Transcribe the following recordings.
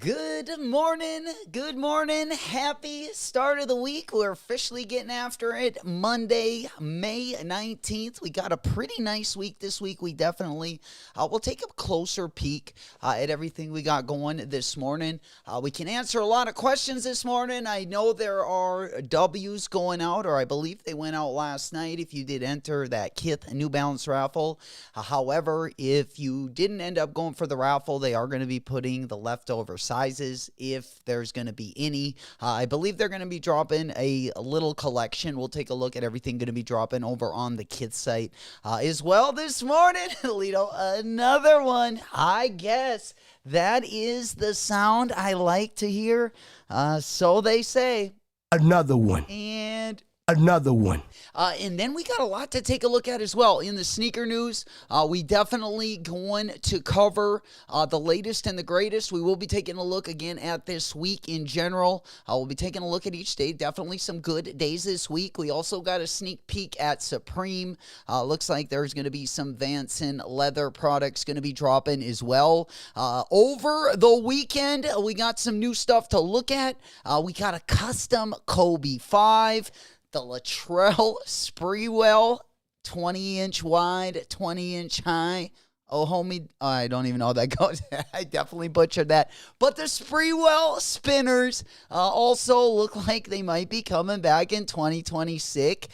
Good morning. Good morning. Happy start of the week. We're officially getting after it. Monday, May 19th. We got a pretty nice week this week. We definitely will take a closer peek at everything we got going this morning. We can answer a lot of questions this morning. I know there are W's going out, or I believe they went out last night if you did enter that KITH New Balance raffle. However, if you didn't end up going for the raffle, they are going to be putting the leftover sizes if there's going to be any. I believe they're going to be dropping a little collection. We'll take a look at everything going to be dropping over on the KITH site as well this morning. Lito, another one. I guess that is the sound I like to hear. So they say. Another one. And another one. And then we got a lot to take a look at as well. In the sneaker news, we definitely going to cover the latest and the greatest. We will be taking a look again at this week in general. We'll be taking a look at each day. Definitely some good days this week. We also got a sneak peek at Supreme. Looks like there's going to be some Vanson leather products going to be dropping as well. Over the weekend, we got some new stuff to look at. We got a custom Kobe 5. The Latrell Sprewell, 20-inch wide, 20-inch high. Oh, homie, I don't even know how that goes. I definitely butchered that. But the Sprewell spinners also look like they might be coming back in 2026.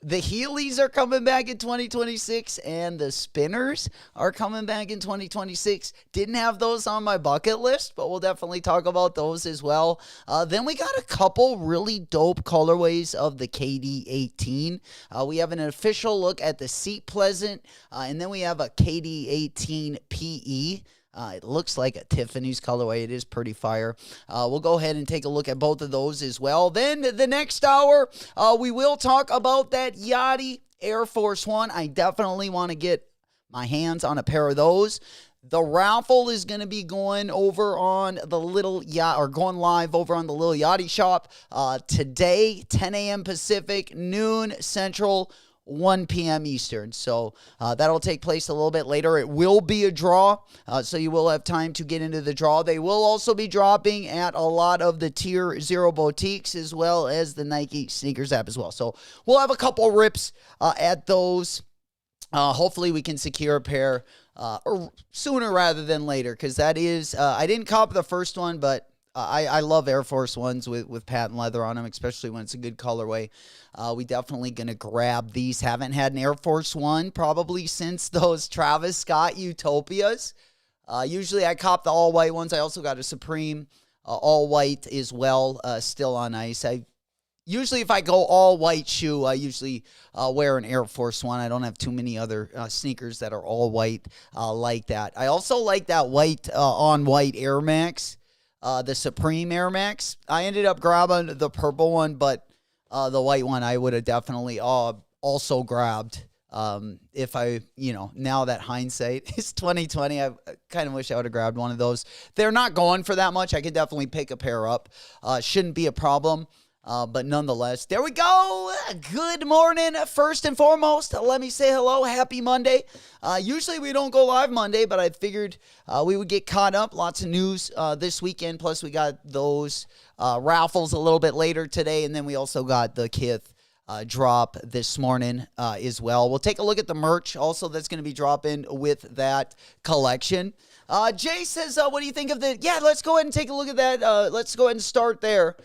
The Heelys are coming back in 2026, and the spinners are coming back in 2026. Didn't have those on my bucket list, but we'll definitely talk about those as well. Then we got a couple really dope colorways of the KD18. We have an official look at the Seat Pleasant, and then we have a KD18 PE. It looks like a Tiffany's colorway. It is pretty fire. We'll go ahead and take a look at both of those as well. Then the next hour, we will talk about that Yachty Air Force One. I definitely want to get my hands on a pair of those. The raffle is going to be going over on the little yacht, or going live over on the little Yachty shop today, 10 a.m. Pacific, noon Central, 1 p.m. Eastern. So that'll take place a little bit later. It will be a draw, so you will have time to get into the draw. They will also be dropping at a lot of the Tier 0 boutiques as well as the Nike sneakers app as well. So we'll have a couple rips at those. Hopefully we can secure a pair sooner rather than later, because that is, I didn't cop the first one, but I love Air Force Ones with patent leather on them, especially when it's a good colorway. We definitely going to grab these. Haven't had an Air Force One probably since those Travis Scott Utopias. Usually I cop the all-white ones. I also got a Supreme all-white as well, still on ice. Usually if I go all-white shoe, I usually wear an Air Force One. I don't have too many other sneakers that are all-white like that. I also like that white on-white Air Max. The Supreme Air Max. I ended up grabbing the purple one, but the white one I would have definitely also grabbed. If I, now that hindsight is 2020, I kind of wish I would have grabbed one of those. They're not going for that much. I could definitely pick a pair up. Shouldn't be a problem. But nonetheless, there we go. Good morning. First and foremost, let me say hello. Happy Monday. Usually we don't go live Monday, but I figured we would get caught up. Lots of news this weekend. Plus, we got those raffles a little bit later today. And then we also got the KITH drop this morning as well. We'll take a look at the merch also that's going to be dropping with that collection. Jay says, what do you think of the... Yeah, let's go ahead and take a look at that. Let's go ahead and start there.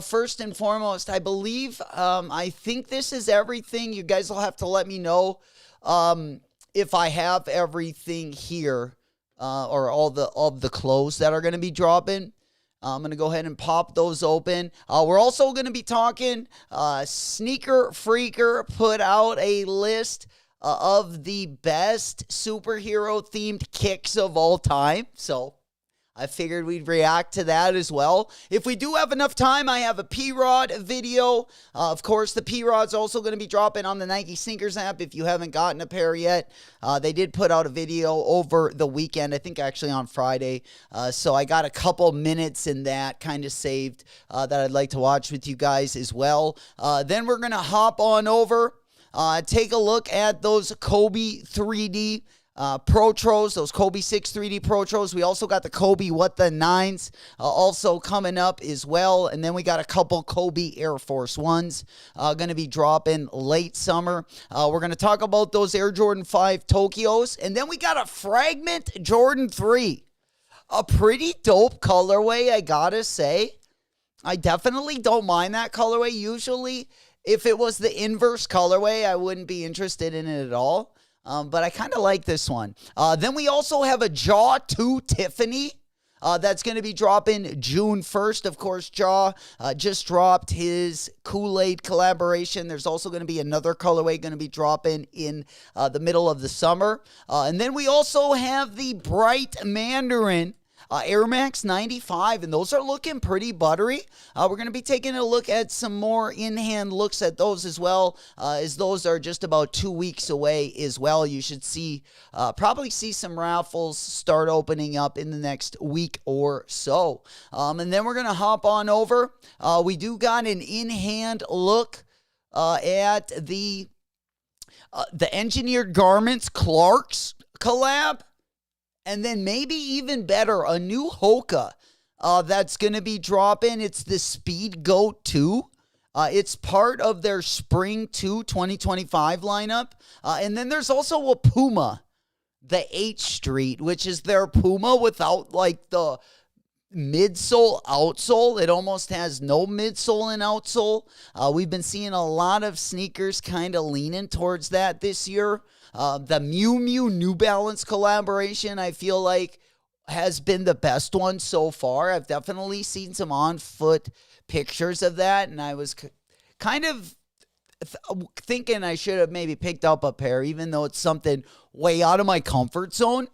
First and foremost, I believe, I think this is everything. You guys will have to let me know if I have everything here or all the clothes that are going to be dropping. I'm going to go ahead and pop those open. We're also going to be talking Sneaker Freaker put out a list of the best superhero-themed kicks of all time. So I figured we'd react to that as well. If we do have enough time, I have a P-Rod video. Of course, the P-Rod's also going to be dropping on the Nike Sneakers app if you haven't gotten a pair yet. They did put out a video over the weekend, I think actually on Friday. So I got a couple minutes in that kind of saved that I'd like to watch with you guys as well. Then we're going to hop on over, take a look at those Kobe 3D Protros, those Kobe 6 3D Protros. We also got the Kobe What the 9s also coming up as well. And then we got a couple Kobe Air Force 1s going to be dropping late summer. We're going to talk about those Air Jordan 5 Tokyos. And then we got a Fragment Jordan 3. A pretty dope colorway, I gotta say. I definitely don't mind that colorway. Usually, if it was the inverse colorway, I wouldn't be interested in it at all. But I kind of like this one. Then we also have a Jaw 2 Tiffany. That's going to be dropping June 1st. Of course, Jaw just dropped his Kool-Aid collaboration. There's also going to be another colorway going to be dropping in the middle of the summer. And then we also have the Bright Mandarin Air Max 95, and those are looking pretty buttery. We're going to be taking a look at some more in-hand looks at those as well, as those are just about 2 weeks away as well. You should probably see some raffles start opening up in the next week or so. And then we're going to hop on over. We do got an in-hand look at the Engineered Garments Clark's collab. And then maybe even better, a new Hoka that's going to be dropping. It's the Speed Goat 2. It's part of their Spring 2 2025 lineup. And then there's also a Puma, the H Street, which is their Puma without like the midsole, outsole. It almost has no midsole and outsole. We've been seeing a lot of sneakers kind of leaning towards that this year. The Miu Miu New Balance collaboration, I feel like, has been the best one so far. I've definitely seen some on-foot pictures of that, and I was kind of thinking I should have maybe picked up a pair, even though it's something way out of my comfort zone.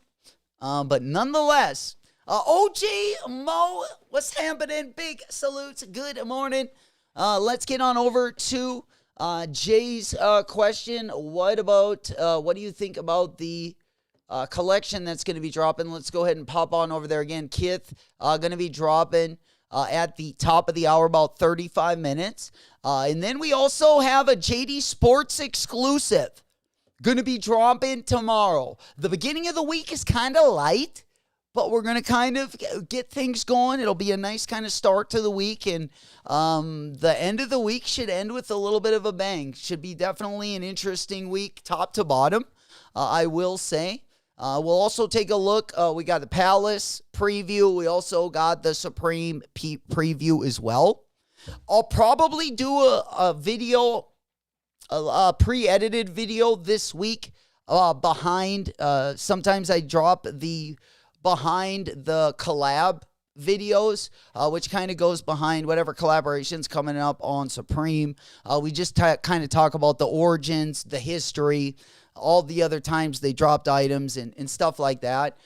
But nonetheless, OG Mo, what's happening? Big salutes. Good morning. Let's get on over to Jay's question. What do you think about the collection that's going to be dropping? Let's go ahead and pop on over there again. KITH going to be dropping at the top of the hour, about 35 minutes. And then we also have a JD Sports exclusive going to be dropping tomorrow. The beginning of the week is kind of light, but we're going to kind of get things going. It'll be a nice kind of start to the week, and the end of the week should end with a little bit of a bang. Should be definitely an interesting week, top to bottom, I will say. We'll also take a look. We got the Palace preview. We also got the Supreme preview as well. I'll probably do a video, a pre-edited video this week behind. Sometimes I drop the behind the collab videos, which kind of goes behind whatever collaborations coming up on Supreme. We just kind of talk about the origins, the history, all the other times they dropped items and stuff like that.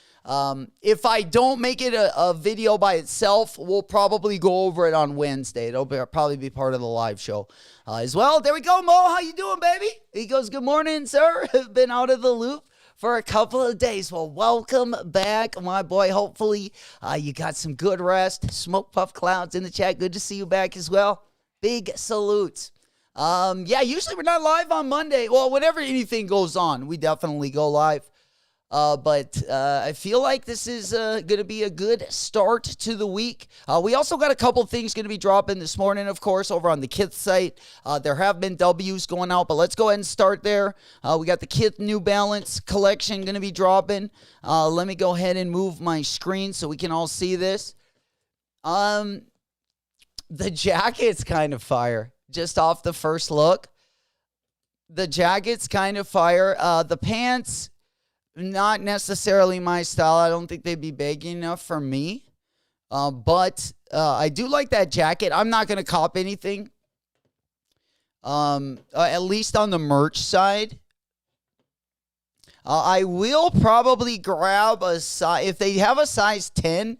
If I don't make it a video by itself, we'll probably go over it on Wednesday. It'll probably be part of the live show as well. There we go, Mo. How you doing, baby? He goes, good morning, sir. Been out of the loop for a couple of days. Well, welcome back, my boy. Hopefully, you got some good rest. Smoke Puff Clouds in the chat. Good to see you back as well. Big salutes. Yeah, usually we're not live on Monday. Well, whenever anything goes on, we definitely go live. But I feel like this is going to be a good start to the week. We also got a couple things going to be dropping this morning, of course, over on the KITH site. There have been W's going out, but let's go ahead and start there. We got the KITH New Balance collection going to be dropping. Let me go ahead and move my screen so we can all see this. The jacket's kind of fire, just off the first look. The jacket's kind of fire. The pants, not necessarily my style. I don't think they'd be big enough for me. But I do like that jacket. I'm not going to cop anything. At least on the merch side. I will probably grab a size. If they have a size 10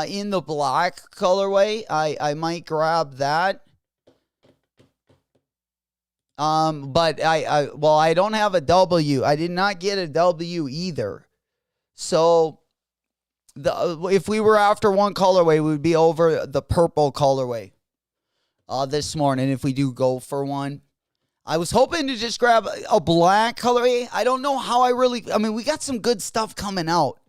in the black colorway, I might grab that. But I don't have a W. I did not get a W either. So if we were after one colorway, we would be over the purple colorway this morning if we do go for one. I was hoping to just grab a black colorway. I don't know how I mean, we got some good stuff coming out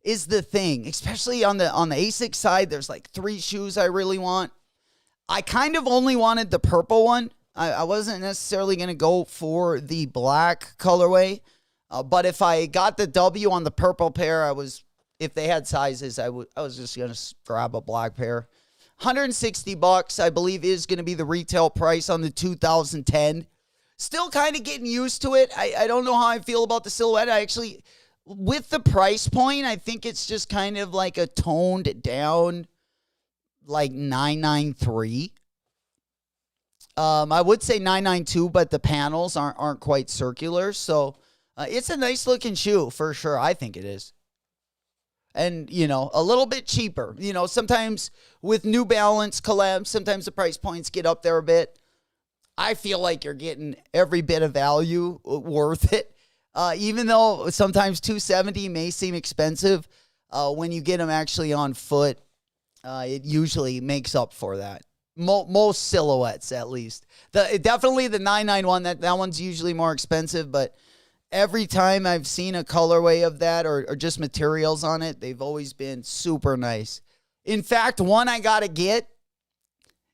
is the thing, especially on the ASIC side. There's like 3 shoes I really want. I kind of only wanted the purple one. I wasn't necessarily going to go for the black colorway. But if I got the W on the purple pair, if they had sizes, I was just going to grab a black pair. $160, I believe, is going to be the retail price on the 2010. Still kind of getting used to it. I don't know how I feel about the silhouette. I actually, with the price point, I think it's just kind of like a toned down, like $993. I would say $992, but the panels aren't quite circular. So it's a nice looking shoe for sure. I think it is. And, a little bit cheaper. Sometimes with New Balance collabs, sometimes the price points get up there a bit. I feel like you're getting every bit of value worth it. Even though sometimes $270 may seem expensive, when you get them actually on foot, it usually makes up for that. Most silhouettes, at least. Definitely the 991, that one's usually more expensive, but every time I've seen a colorway of that or just materials on it, they've always been super nice. In fact, one I got to get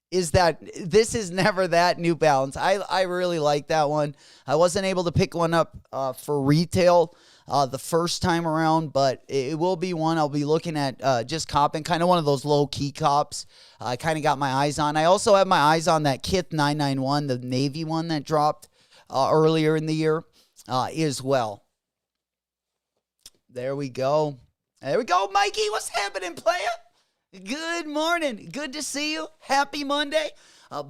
is that this is never that New Balance. I really like that one. I wasn't able to pick one up for retail the first time around, but it will be one I'll be looking at just copping, kind of one of those low-key cops I kind of got my eyes on. I also have my eyes on that KITH 991, the navy one that dropped earlier in the year as well. There we go. There we go, Mikey. What's happening, player? Good morning. Good to see you. Happy Monday.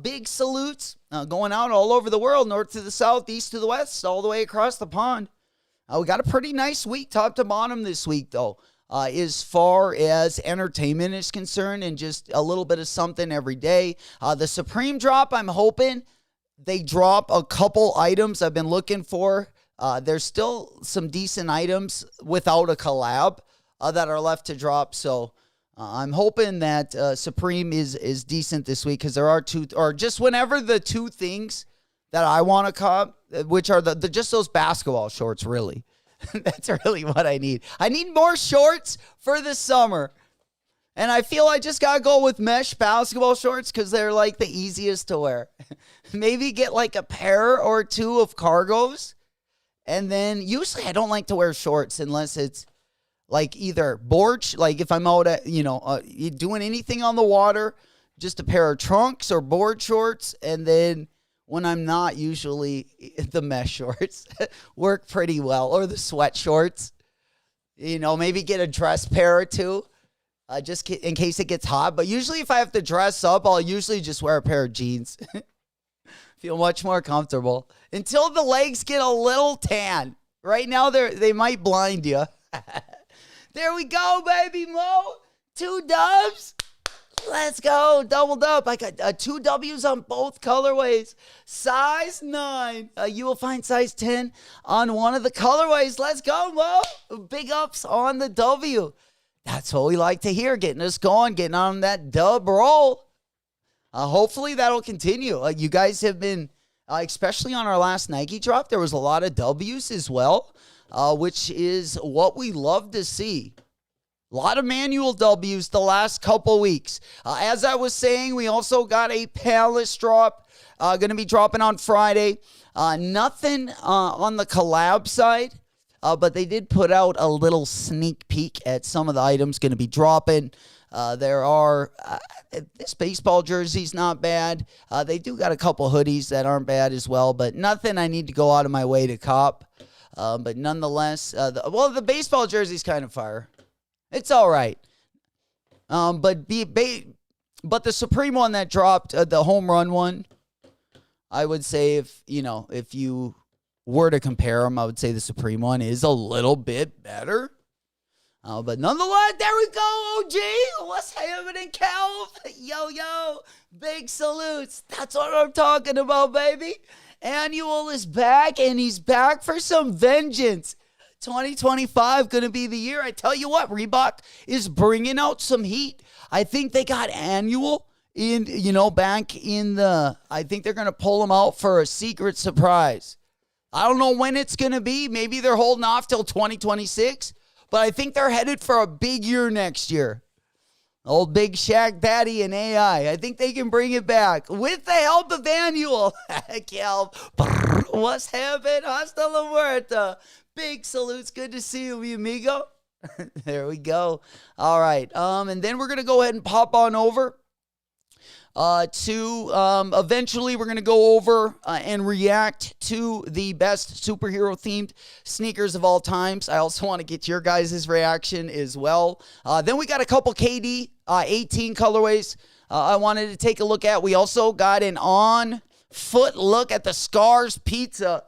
Big salutes going out all over the world, north to the south, east to the west, all the way across the pond. We got a pretty nice week, top to bottom this week, though, as far as entertainment is concerned, and just a little bit of something every day. The Supreme drop, I'm hoping they drop a couple items I've been looking for. There's still some decent items without a collab that are left to drop, so I'm hoping that Supreme is decent this week, because there are 2, or just whenever the 2 things that I want to cop, which are the just those basketball shorts, really. That's really what I need. I need more shorts for the summer. And I feel I just got to go with mesh basketball shorts because they're like the easiest to wear. Maybe get like a pair or 2 of cargos. And then usually I don't like to wear shorts unless it's like either board, like if I'm out at, doing anything on the water, just a pair of trunks or board shorts. And then when I'm not, usually the mesh shorts work pretty well, or the sweat shorts. Maybe get a dress pair or 2, just in case it gets hot. But usually if I have to dress up, I'll usually just wear a pair of jeans. Feel much more comfortable until the legs get a little tan. Right now, they might blind you. There we go, baby Mo. 2 dubs. Let's go. Doubled up. I got 2 W's on both colorways. Size 9. You will find size 10 on one of the colorways. Let's go, Mo. Big ups on the W. That's what we like to hear. Getting us going. Getting on that dub roll. Hopefully that'll continue. You guys have been, especially on our last Nike drop, there was a lot of W's as well, which is what we love to see. A lot of manual W's the last couple weeks. As I was saying, we also got a Palace drop. Going to be dropping on Friday. Nothing on the collab side, but they did put out a little sneak peek at some of the items going to be dropping. There are, this baseball jersey's not bad. They do got a couple hoodies that aren't bad as well, but nothing I need to go out of my way to cop. But nonetheless, the baseball jersey's kind of fire. It's all right. But the Supreme one that dropped, the home run one, I would say if you were to compare them, I would say the Supreme one is a little bit better. But nonetheless, there we go, OG. What's happening, Cal? Yo, big salutes. That's what I'm talking about, baby. Annual is back, and he's back for some vengeance. 2025 going to be the year. I tell you what, Reebok is bringing out some heat. I think they got Annual back in the, I think they're going to pull them out for a secret surprise. I don't know when it's going to be. Maybe they're holding off till 2026, but I think they're headed for a big year next year. Old Big Shaq Daddy and AI. I think they can bring it back with the help of Annual. Cal, what's happening? Hasta la muerta. Big salutes. Good to see you, mi amigo. There we go. All right. And then we're going to go ahead and pop on over to eventually we're going to go over and react to the best superhero themed sneakers of all times. I also want to get your guys' reaction as well. Then we got a couple KD 18 colorways I wanted to take a look at. We also got an on foot look at the Scars Pizza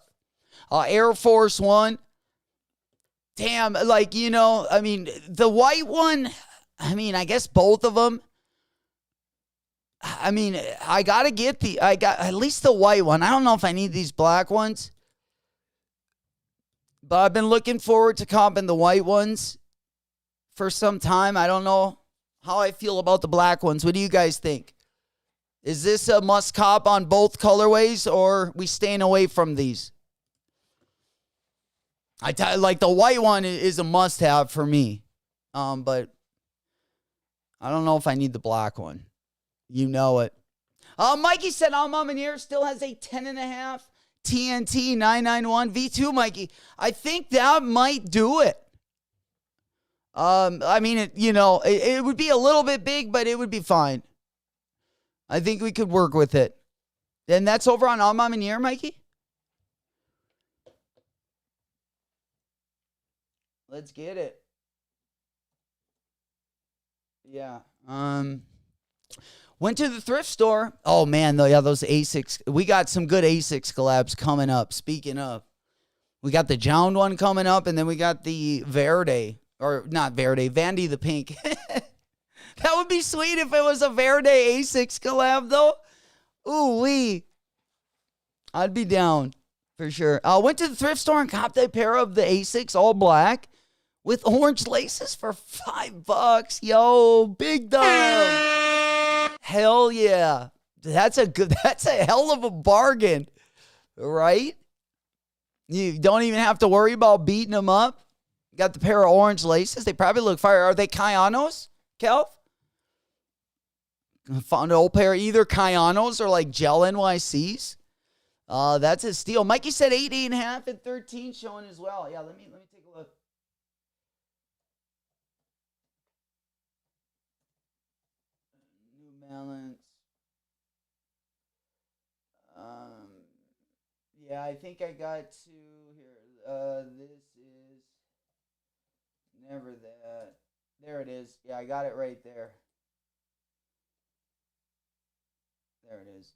Air Force One. Damn, the white one, I guess both of them. I got to get at least the white one. I don't know if I need these black ones. But I've been looking forward to comping the white ones for some time. I don't know how I feel about the black ones. What do you guys think? Is this a must cop on both colorways, or we staying away from these? Like the white one is a must-have for me. But I don't know if I need the black one. You know it. Mikey said Mom and Ear still has a 10.5 TNT 991 V2, Mikey. I think that might do it. It would be a little bit big, but it would be fine. I think we could work with it. And that's over on Mom and Ear, Mikey? Let's get it. Yeah. Went to the thrift store. Oh, man, those Asics. We got some good Asics collabs coming up. Speaking of, we got the Jound one coming up, and then we got the Verde. Or not Verde, Vandy the Pink. That would be sweet if it was a Verde Asics collab, though. Ooh-wee. I'd be down for sure. Went to the thrift store and copped a pair of the Asics all black with orange laces for $5. Yo, big dog. Hell yeah. That's a hell of a bargain, right? You don't even have to worry about beating them up. Got the pair of orange laces. They probably look fire. Are they Kayanos, Kelv? Found an old pair of either Kayanos or like gel NYCs. That's a steal. Mikey said 8.5, and 13 showing as well. Yeah, let me take a look. New Balance. Yeah, I think I got to here. This is never that. There it is. Yeah, I got it right there. There it is.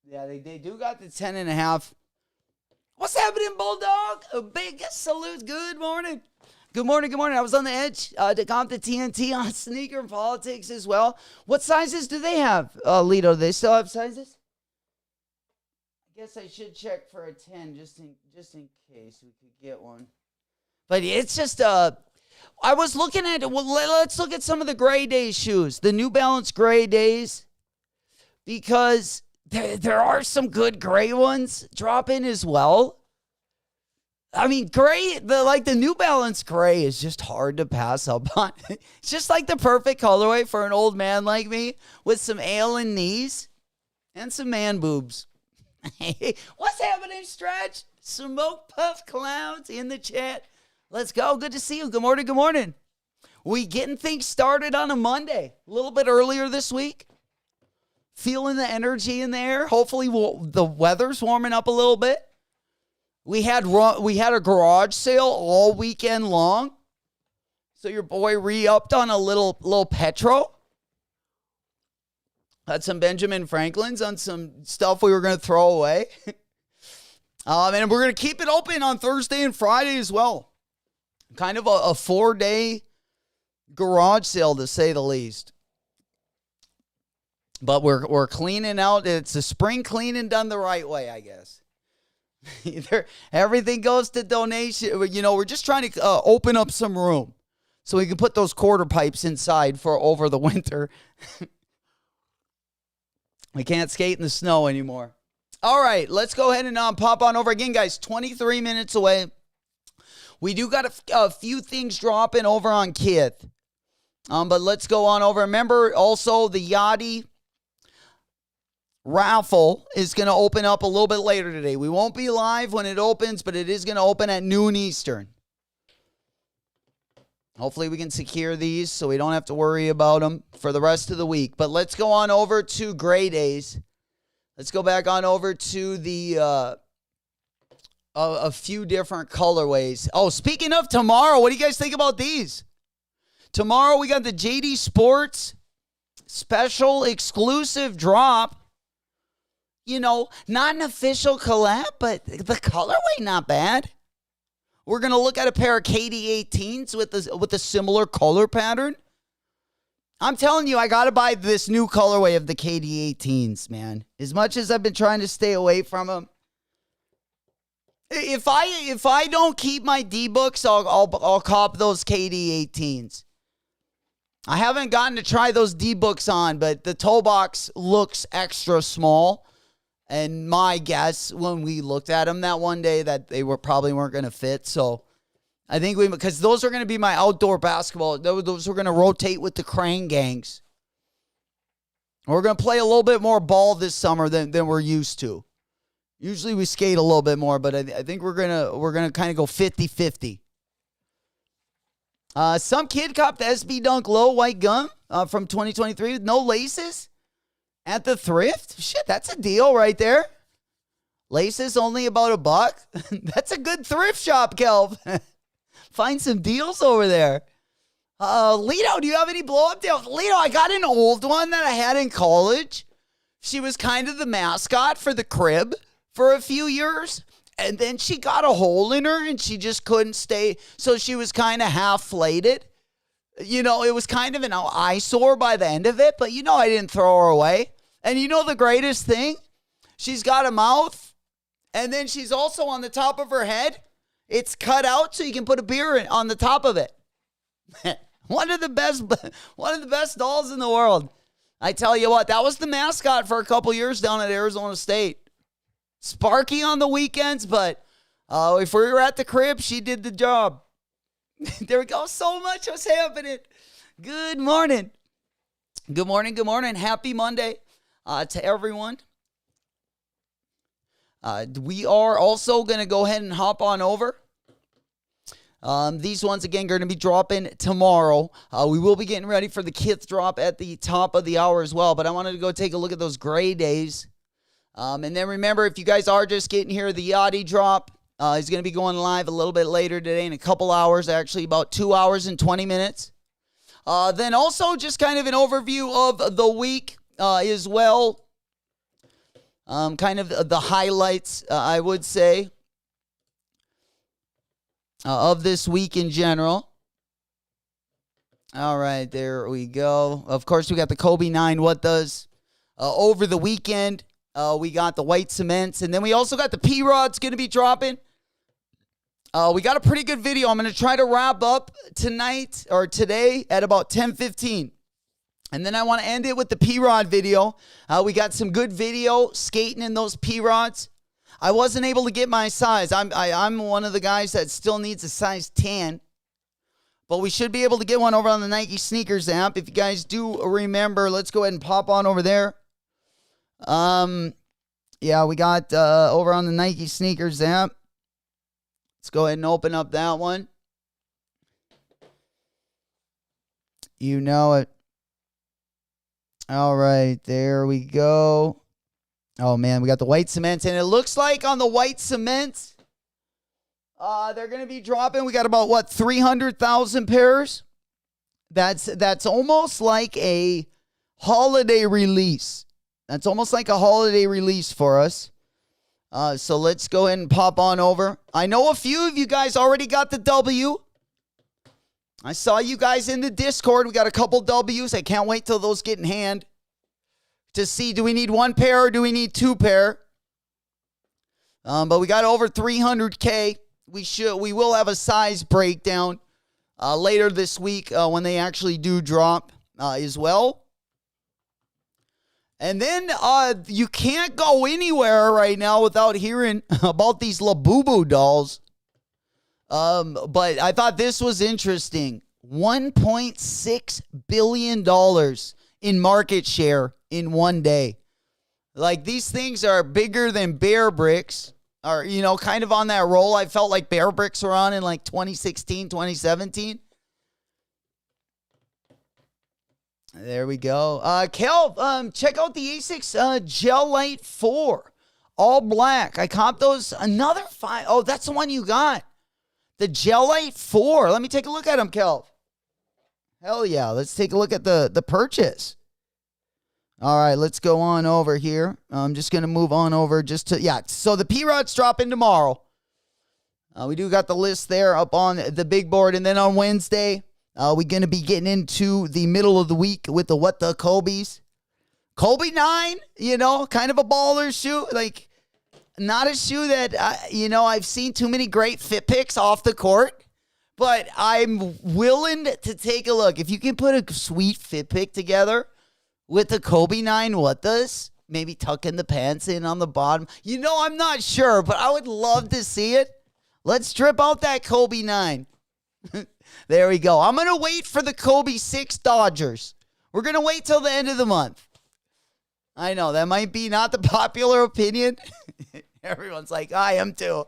Yeah, they do got the 10.5. What's happening, Bulldog? A big salute. Good morning. Good morning. I was on the edge to comp the TNT on sneaker politics as well. What sizes do they have, Lito? Do they still have sizes? I guess I should check for a 10 just in case we could get one. But it's just I was looking at it. Well, let's look at some of the Gray Days shoes, the New Balance Gray Days, because there are some good gray ones dropping as well. I mean, gray, the New Balance Gray is just hard to pass up on. It's just like the perfect colorway for an old man like me with some ailing knees and some man boobs. Hey, what's happening, Stretch? Smoke Puff Clouds in the chat. Let's go. Good to see you. Good morning. We getting things started on a Monday. A little bit earlier this week. Feeling the energy in the air. Hopefully the weather's warming up a little bit. We had a garage sale all weekend long. So your boy re-upped on a little Petro. Had some Benjamin Franklins on some stuff we were going to throw away. And we're going to keep it open on Thursday and Friday as well. Kind of a 4-day garage sale, to say the least. But we're cleaning out. It's a spring cleaning done the right way, I guess. Either everything goes to donation. We're just trying to open up some room. so we can put those quarter pipes inside for over the winter. We can't skate in the snow anymore. All right, let's go ahead and pop on over again, guys. 23 minutes away. We do got a few things dropping over on KITH. But let's go on over. Remember, also, the Yachty Raffle is going to open up a little bit later today. We won't be live when it opens, but it is going to open at noon Eastern. Hopefully we can secure these so we don't have to worry about them for the rest of the week. But let's go on over to Gray Days. Let's go back on over to the a few different colorways. Oh, speaking of tomorrow, what do you guys think about these? Tomorrow we got the JD Sports special exclusive drop. You know, not an official collab, but the colorway not bad. We're going to look at a pair of KD18s with a similar color pattern. I'm telling you, I got to buy this new colorway of the KD18s, man. As much as I've been trying to stay away from them. If I don't keep my D-books, I'll cop those KD18s. I haven't gotten to try those D-books on, but the toe box looks extra small. And my guess when we looked at them that one day that they probably weren't going to fit. So I think because those are going to be my outdoor basketball. Those are going to rotate with the Crane gangs. We're going to play a little bit more ball this summer than we're used to. Usually we skate a little bit more, but I think we're gonna kind of go 50-50. Some kid copped the SB Dunk Low white gum from 2023 with no laces. At the thrift? Shit, that's a deal right there. Laces only about $1. That's a good thrift shop, Kelv. Find some deals over there. Lito, do you have any blow-up deals? Lito, I got an old one that I had in college. She was kind of the mascot for the crib for a few years. And then she got a hole in her and she just couldn't stay. So she was kind of half-flated. You know, it was kind of an eyesore by the end of it. But you know I didn't throw her away. And you know the greatest thing? She's got a mouth, and then she's also on the top of her head. It's cut out so you can put a beer on the top of it. One of the best dolls in the world. I tell you what, that was the mascot for a couple years down at Arizona State. Sparky on the weekends, but if we were at the crib, she did the job. There we go. So much was happening. Good morning. Good morning. Good morning. Happy Monday. To everyone. We are also going to go ahead and hop on over. These ones, again, are going to be dropping tomorrow. We will be getting ready for the KITH drop at the top of the hour as well, but I wanted to go take a look at those Gray Days. And then remember, if you guys are just getting here, the Yachty drop is going to be going live a little bit later today in a couple hours, actually about 2 hours and 20 minutes. Then also just kind of an overview of the week. As well, kind of the highlights, I would say, of this week in general. All right, there we go. Of course, we got the Kobe 9 What Does. Over the weekend, we got the white cements, and then we also got the P-Rod's going to be dropping. We got a pretty good video. I'm going to try to wrap up tonight or today at about 10:15. And then I want to end it with the P-Rod video. We got some good video skating in those P-Rods. I wasn't able to get my size. I'm one of the guys that still needs a size 10. But we should be able to get one over on the Nike Sneakers app. If you guys do remember, let's go ahead and pop on over there. Yeah, we got over on the Nike Sneakers app. Let's go ahead and open up that one. You know it. All right, there we go. Oh, man, we got the white cements. And it looks like on the white cements, they're going to be dropping. We got about, 300,000 pairs? That's almost like a holiday release. That's almost like a holiday release for us. So let's go ahead and pop on over. I know a few of you guys already got the W. I saw you guys in the Discord. We got a couple W's. I can't wait till those get in hand to see, do we need one pair or do we need two pair? But we got over 300K. We will have a size breakdown later this week when they actually do drop as well. And then you can't go anywhere right now without hearing about these Labubu dolls. But I thought this was interesting. $1.6 billion in market share in one day. Like, these things are bigger than Bear Bricks. Or, you know, kind of on that roll I felt like Bear Bricks were on in like 2016, 2017. There we go. Kel, check out the A6 Gel Light 4. All black. I copped those. Another 5. Oh, that's the one you got. The Gel Light 4. Let me take a look at them, Kel. Hell yeah. Let's take a look at the purchase. All right, let's go on over here. I'm just going to move on over just to, yeah. So the P-Rod's dropping tomorrow. We do got the list there up on the big board. And then on Wednesday, we're going to be getting into the middle of the week with the What the Kobe's. Kobe 9, you know, kind of a baller shoe. Like, not a shoe that, you know, I've seen too many great fit pics off the court. But I'm willing to take a look. If you can put a sweet fit pic together with the Kobe 9 What Does, maybe tucking the pants in on the bottom. You know, I'm not sure, but I would love to see it. Let's strip out that Kobe 9. There we go. I'm going to wait for the Kobe 6 Dodgers. We're going to wait till the end of the month. I know, that might be not the popular opinion. Everyone's like, I am too.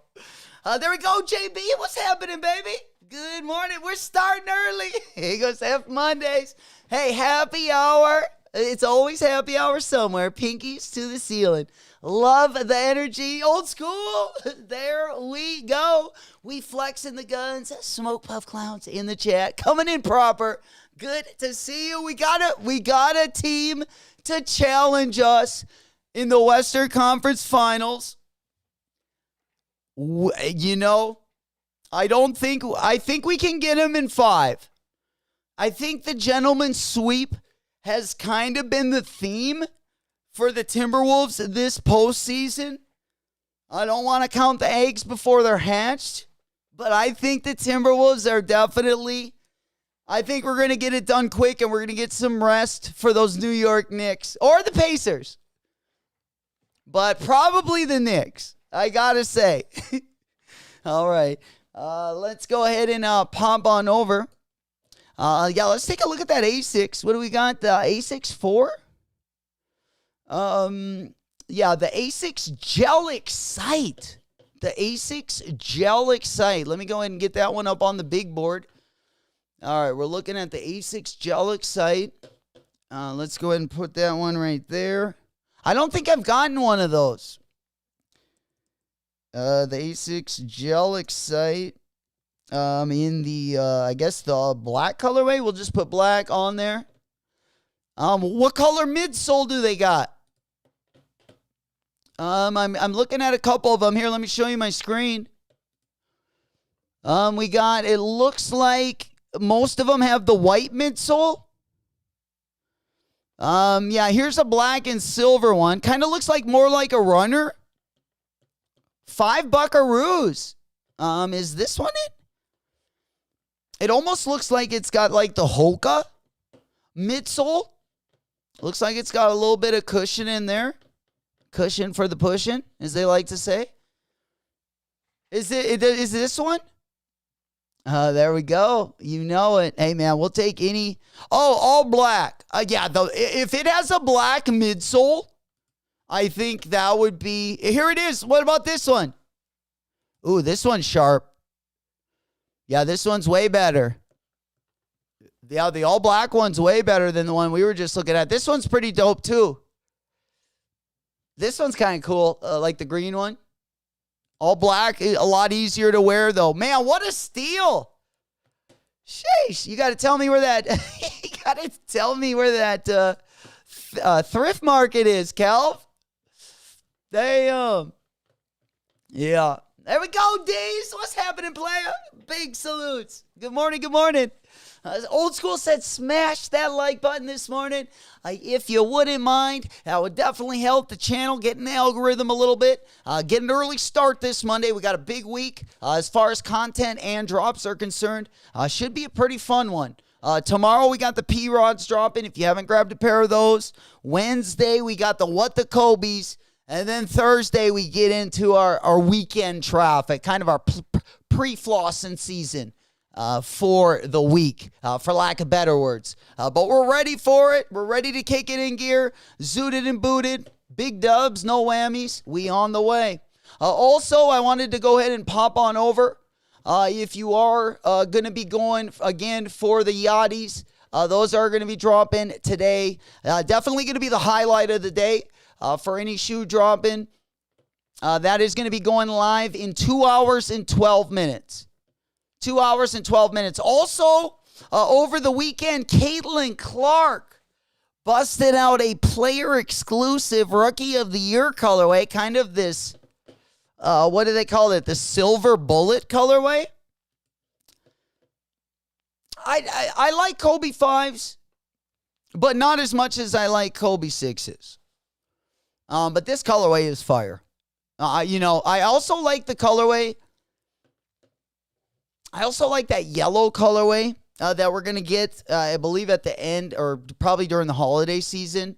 There we go, JB. What's happening, baby? Good morning. We're starting early. He goes, F Mondays. Hey, happy hour. It's always happy hour somewhere. Pinkies to the ceiling. Love the energy. Old school. There we go. We flexing the guns. Smoke puff clowns in the chat. Coming in proper. Good to see you. We got a team to challenge us in the Western Conference Finals. You know, I think we can get them in 5. I think the gentleman's sweep has kind of been the theme for the Timberwolves this postseason. I don't want to count the eggs before they're hatched, but I think the Timberwolves are definitely, I think we're going to get it done quick and we're going to get some rest for those New York Knicks or the Pacers. But probably the Knicks, I got to say. All right. Let's go ahead and pop on over. Yeah, let's take a look at that A6. What do we got? The A6 4? Yeah, the A6 Gel Excite. The A6 Gel Excite. Let me go ahead and get that one up on the big board. All right, we're looking at the A6 Gel Excite. Let's go ahead and put that one right there. I don't think I've gotten one of those. The A6 Gel Excite. In the, I guess the black colorway. We'll just put black on there. What color midsole do they got? I'm looking at a couple of them here. Let me show you my screen. We got, it looks like most of them have the white midsole. Yeah, here's a black and silver one. Kind of looks like more like a runner. 5 buckaroos. Is this one it? It almost looks like it's got like the Hoka midsole. Looks like it's got a little bit of cushion in there. Cushion for the pushing, as they like to say. Is this one? There we go. You know it. Hey, man, we'll take any. Oh, all black. Yeah, if it has a black midsole, I think that would be. Here it is. What about this one? Ooh, this one's sharp. Yeah, this one's way better. Yeah, the all black one's way better than the one we were just looking at. This one's pretty dope, too. This one's kind of cool, like the green one. All black, a lot easier to wear, though. Man, what a steal. Sheesh, you got to tell me where that, thrift market is, Cal. Damn. Yeah. There we go, D's. What's happening, player? Big salutes. Good morning, good morning. Old School said smash that like button this morning. If you wouldn't mind, that would definitely help the channel, getting the algorithm a little bit. Get an early start this Monday. We got a big week as far as content and drops are concerned. Should be a pretty fun one. Tomorrow we got the P-Rods dropping if you haven't grabbed a pair of those. Wednesday we got the What the Kobe's. And then Thursday we get into our weekend traffic, kind of our pre-flossing season for the week, for lack of better words. But we're ready for it. We're ready to kick it in gear, zooted and booted. Big dubs, no whammies. We on the way. Also, I wanted to go ahead and pop on over. If you are going to be going again for the Yachties, those are going to be dropping today. Definitely going to be the highlight of the day for any shoe dropping. That is going to be going live in 2 hours and 12 minutes. 2 hours and 12 minutes. Also, over the weekend, Caitlin Clark busted out a player-exclusive Rookie of the Year colorway, kind of this, what do they call it? The silver bullet colorway. I like Kobe 5s, but not as much as I like Kobe 6s. But this colorway is fire. I also like the colorway. I also like that yellow colorway that we're going to get, I believe, at the end or probably during the holiday season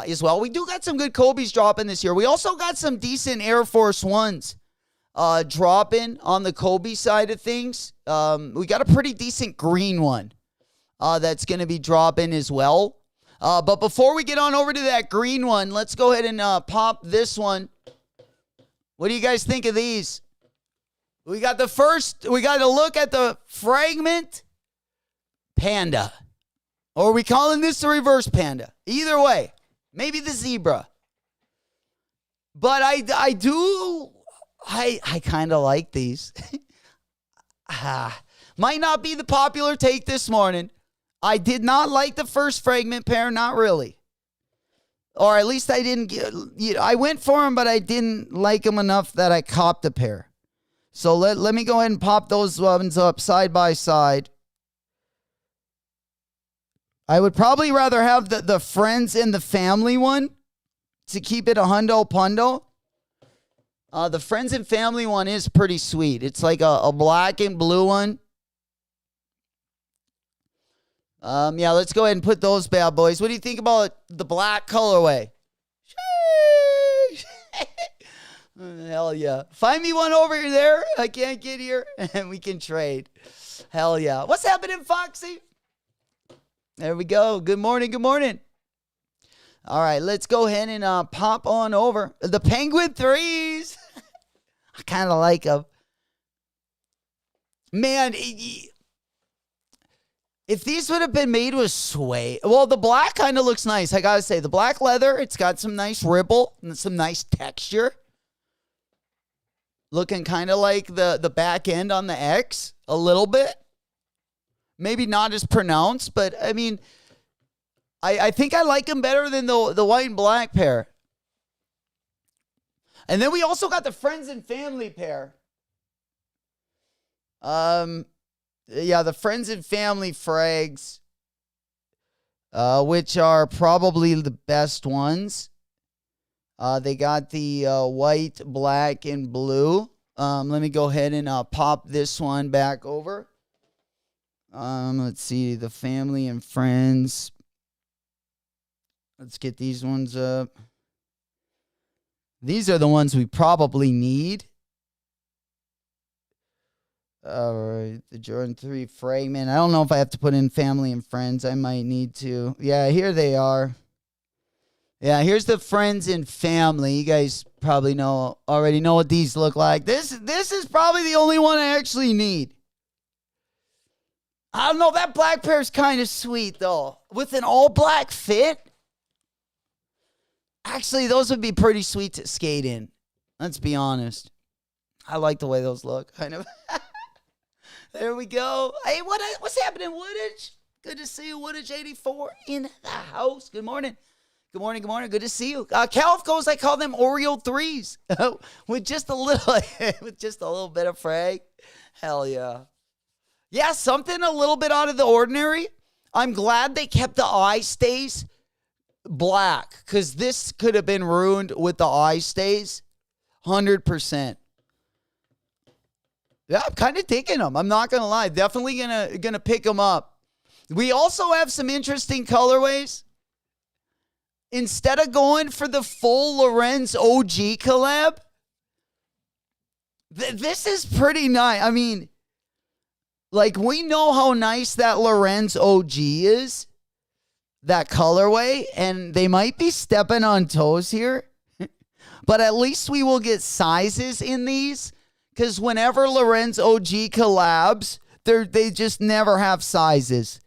as well. We do got some good Kobe's dropping this year. We also got some decent Air Force Ones dropping on the Kobe side of things. We got a pretty decent green one that's going to be dropping as well. But before we get on over to that green one, let's go ahead and pop this one. What do you guys think of these? We got to look at the Fragment Panda. Or are we calling this the Reverse Panda? Either way, maybe the Zebra. But I kind of like these. Might not be the popular take this morning. I did not like the first Fragment pair, not really. Or at least I didn't get, I went for them, but I didn't like them enough that I copped a pair. So let me go ahead and pop those ones up side by side. I would probably rather have the friends and the family one to keep it a hundo pundo. The friends and family one is pretty sweet. It's like a black and blue one. Yeah, let's go ahead and put those bad boys. What do you think about the black colorway? Hell yeah. Find me one over there. I can't get here. And we can trade. Hell yeah. What's happening, Foxy? There we go. Good morning. Good morning. All right, let's go ahead and pop on over. The Penguin 3s. I kind of like them. Man, if these would have been made with suede, well, the black kind of looks nice. I got to say, the black leather, it's got some nice ripple and some nice texture. Looking kind of like the back end on the X a little bit. Maybe not as pronounced, but I mean, I think I like them better than the white and black pair. And then we also got the Friends and Family pair. Yeah, the Friends and Family frags, which are probably the best ones. They got the white, black, and blue. Let me go ahead and pop this one back over. Let's see, the Family and Friends. Let's get these ones up. These are the ones we probably need. All right, the Jordan 3 Fragment. I don't know if I have to put in Family and Friends. I might need to. Yeah, here they are. Yeah, here's the Friends and Family. You guys probably already know what these look like. This is probably the only one I actually need. I don't know. That black pair is kind of sweet, though. With an all-black fit. Actually, those would be pretty sweet to skate in. Let's be honest. I like the way those look. Kind of. There we go. Hey, what's happening, Woodage? Good to see you, Woodage 84 in the house. Good morning. Good morning, good morning. Good to see you. Calf goes, I call them Oreo 3s. with just a little bit of frag. Hell yeah. Yeah, something a little bit out of the ordinary. I'm glad they kept the eye stays black because this could have been ruined with the eye stays. 100%. Yeah, I'm kind of digging them. I'm not going to lie. Definitely gonna pick them up. We also have some interesting colorways. Instead of going for the full Lorenz OG collab, this is pretty nice. I mean, like, we know how nice that Lorenz OG is, that colorway, and they might be stepping on toes here, but at least we will get sizes in these, because whenever Lorenz OG collabs, they just never have sizes.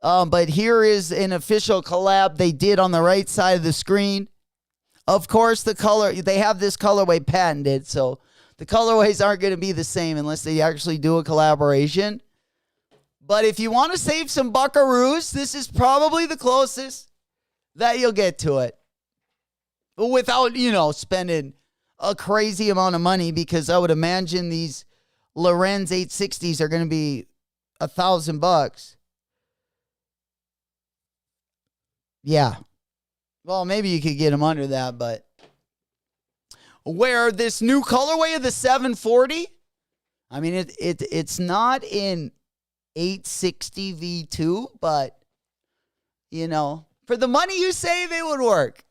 But here is an official collab they did on the right side of the screen. Of course, the color, they have this colorway patented, so the colorways aren't going to be the same unless they actually do a collaboration. But if you want to save some buckaroos, this is probably the closest that you'll get to it. Without, spending a crazy amount of money, because I would imagine these Lorenz 860s are going to be $1,000. Yeah. Well, maybe you could get them under that, but where this new colorway of the 740, I mean, it's not in 860 V2, but, for the money you save, it would work.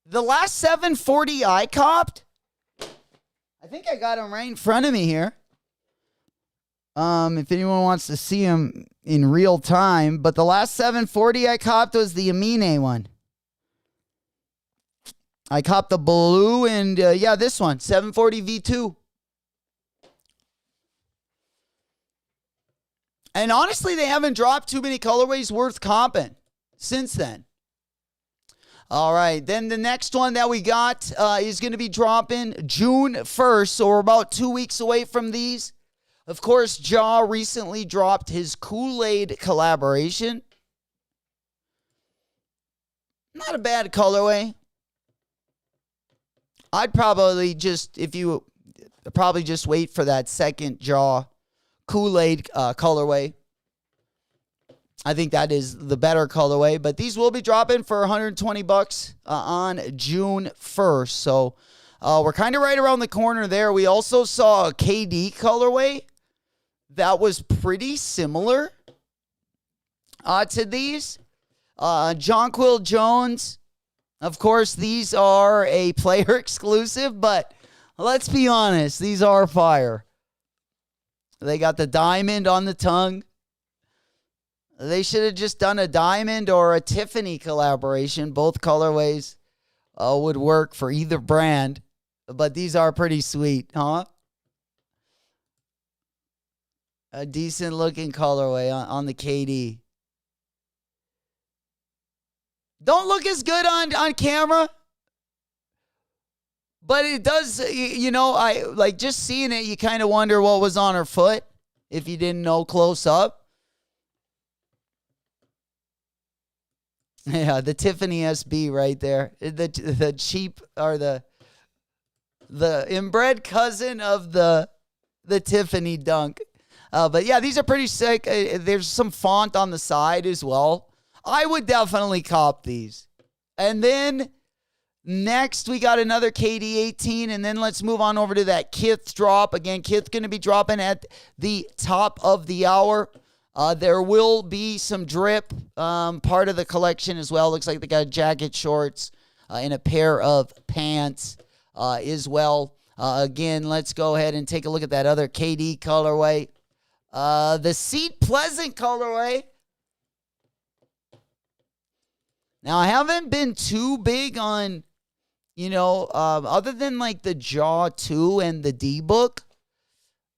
The last 740 I copped, I think I got them right in front of me here. If anyone wants to see them in real time, but the last 740 I copped was the Amine one. I copped the blue and, this one, 740 V2. And honestly, they haven't dropped too many colorways worth comping since then. All right, then the next one that we got is going to be dropping June 1st, so we're about 2 weeks away from these. Of course, Ja recently dropped his Kool-Aid collaboration. Not a bad colorway. I'd probably just wait for that second Ja Kool-Aid colorway. I think that is the better colorway, but these will be dropping for $120 on June 1st. So we're kind of right around the corner there. We also saw a KD colorway that was pretty similar to these. Jonquil Jones. Of course, these are a player exclusive, but let's be honest, these are fire. They got the diamond on the tongue. They should have just done a diamond or a Tiffany collaboration. Both colorways would work for either brand, but these are pretty sweet, huh? A decent looking colorway on the KD. Don't look as good on camera, but it does, I like just seeing it, you kind of wonder what was on her foot if you didn't know close up. Yeah, the Tiffany SB right there. The cheap, or the inbred cousin of the Tiffany Dunk. But yeah, these are pretty sick. There's some font on the side as well. I would definitely cop these. And then next we got another KD18, and then let's move on over to that KITH drop. Again, KITH going to be dropping at the top of the hour. There will be some drip part of the collection as well. Looks like they got jacket, shorts, and a pair of pants as well. Again, let's go ahead and take a look at that other KD colorway. The Seat Pleasant colorway. Now, I haven't been too big on, other than like the Jaw 2 and the D-Book,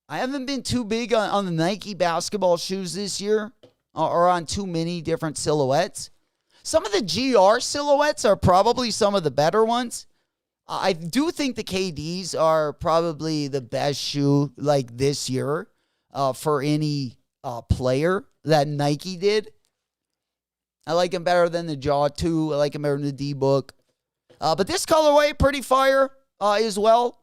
I haven't been too big on the Nike basketball shoes this year, or on too many different silhouettes. Some of the GR silhouettes are probably some of the better ones. I do think the KDs are probably the best shoe like this year for any player that Nike did. I like them better than the Jaw 2. I like them better than the D-Book. But this colorway, pretty fire as well.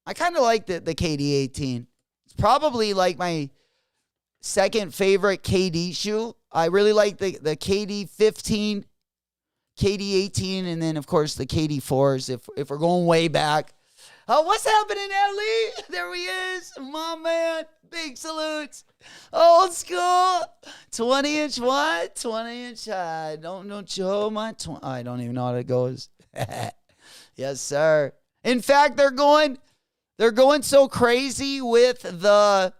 I kind of like the KD 18. It's probably like my second favorite KD shoe. I really like the KD 15, KD 18, and then, of course, the KD 4s if we're going way back. What's happening, Ellie? There he is. My man. Big salutes. Old school. 20-inch what? 20-inch. I don't know, Joe. I don't even know how it goes. Yes, sir. In fact, they're going so crazy with the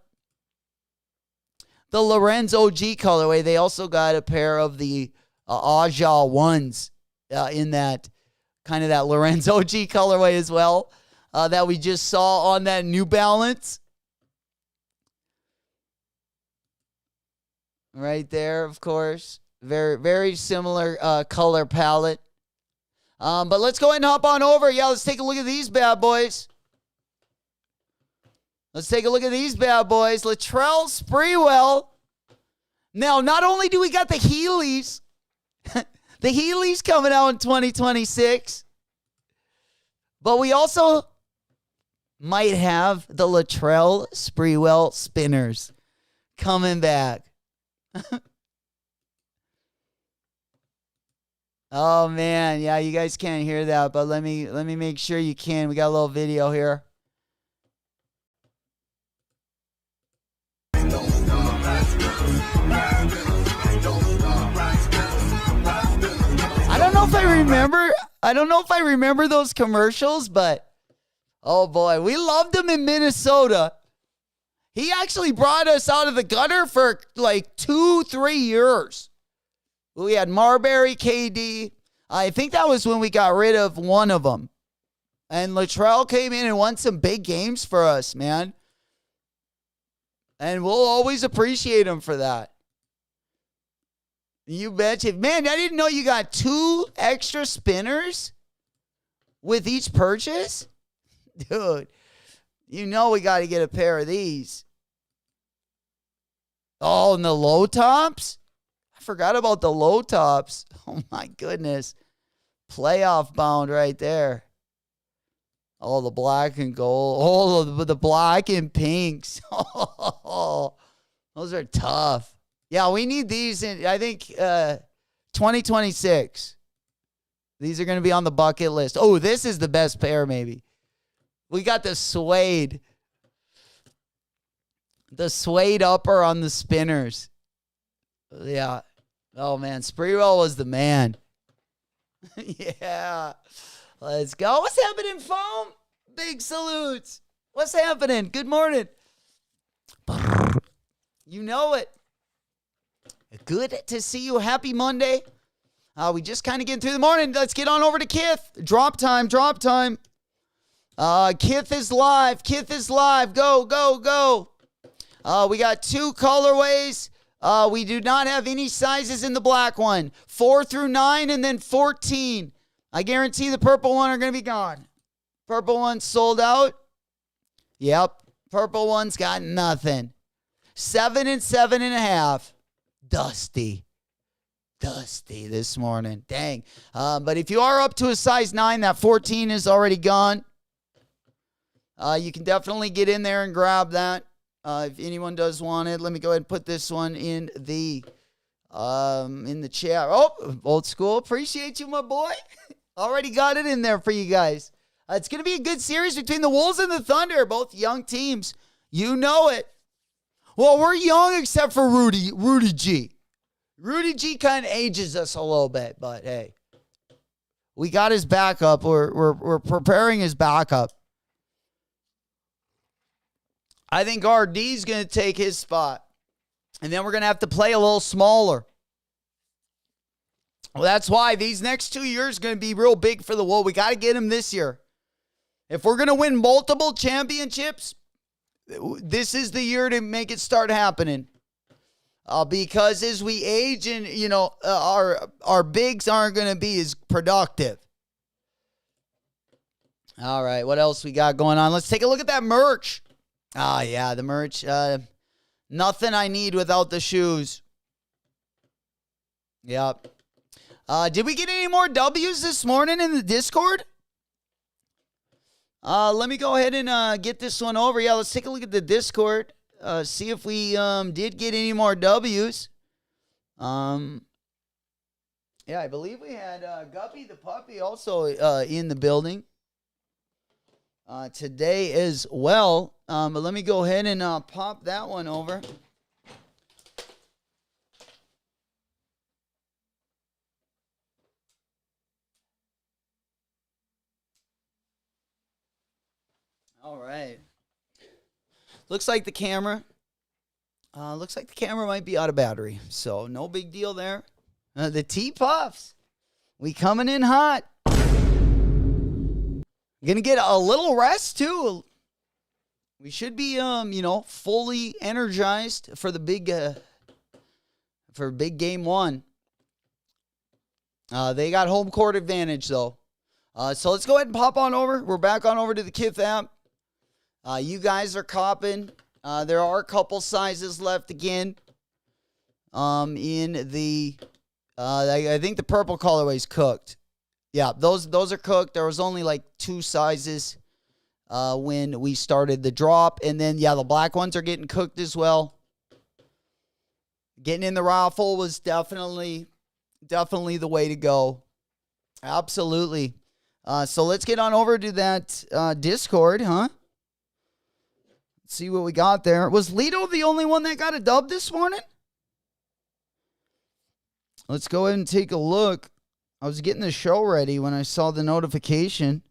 Lorenz OG colorway. They also got a pair of the Aja ones in that kind of that Lorenz OG colorway as well that we just saw on that New Balance. Right there, of course. Very, very similar color palette. But let's go ahead and hop on over. Yeah, let's take a look at these bad boys. Let's take a look at these bad boys. Latrell Sprewell. Now, not only do we got the Heelys, the Heelys coming out in 2026, but we also might have the Latrell Sprewell spinners coming back. Oh, man. Yeah, you guys can't hear that, but let me make sure you can. We got a little video here. I don't know if I remember those commercials, but oh boy, we loved him in Minnesota. He actually brought us out of the gutter for like 2-3 years. We had Marbury, KD. I think that was when we got rid of one of them. And Latrell came in and won some big games for us, man. And we'll always appreciate him for that. You betcha. Man, I didn't know you got 2 extra spinners with each purchase. Dude, you know we got to get a pair of these. Oh, and the low tops? I forgot about the low tops. Oh, my goodness. Playoff bound right there. Oh, the black and gold. Oh, the black and pinks. Oh, those are tough. Yeah, we need these in, I think, 2026. These are going to be on the bucket list. Oh, this is the best pair, maybe. We got the suede. The suede upper on the spinners. Yeah. Oh, man. Sprewell was the man. Yeah. Let's go. What's happening, foam? Big salutes. What's happening? Good morning. You know it. Good to see you. Happy Monday. We just kind of getting through the morning. Let's get on over to KITH. Drop time. KITH is live. KITH is live. Go, go, go. We got 2 colorways. We do not have any sizes in the black one. 4 through 9 and then 14. I guarantee the purple one are going to be gone. Purple one sold out. Yep. Purple one's got nothing. 7 and 7.5. Dusty this morning. Dang. But if you are up to a size 9, that 14 is already gone. You can definitely get in there and grab that. If anyone does want it, let me go ahead and put this one in the chat. Oh, old school. Appreciate you, my boy. Already got it in there for you guys. It's going to be a good series between the Wolves and the Thunder, both young teams. You know it. Well, we're young except for Rudy G. Rudy G kind of ages us a little bit, but hey, we got his backup. We're preparing his backup. I think RD's going to take his spot, and then we're going to have to play a little smaller. Well, that's why these next 2 years are going to be real big for the Wolves. We got to get him this year. If we're going to win multiple championships, this is the year to make it start happening. Because as we age and, our bigs aren't going to be as productive. All right, what else we got going on? Let's take a look at that merch. Ah, yeah, the merch. Nothing I need without the shoes. Yep. Did we get any more W's this morning in the Discord? Let me go ahead and get this one over. Yeah, let's take a look at the Discord. See if we did get any more W's. Yeah, I believe we had Guppy the Puppy also in the building today as well. But let me go ahead and pop that one over. All right. Looks like the camera might be out of battery, so no big deal there. The T-Puffs, we coming in hot. Gonna get a little rest too. We should be, fully energized for the big game one. They got home court advantage though. So let's go ahead and pop on over. We're back on over to the KITH app. You guys are copping. There are a couple sizes left again. In the, I think the purple colorway is cooked. Yeah, those are cooked. There was only like 2 sizes when we started the drop. And then, yeah, the black ones are getting cooked as well. Getting in the raffle was definitely the way to go. Absolutely. So let's get on over to that Discord, huh? Let's see what we got there. Was Lido the only one that got a dub this morning? Let's go ahead and take a look. I was getting the show ready when I saw the notification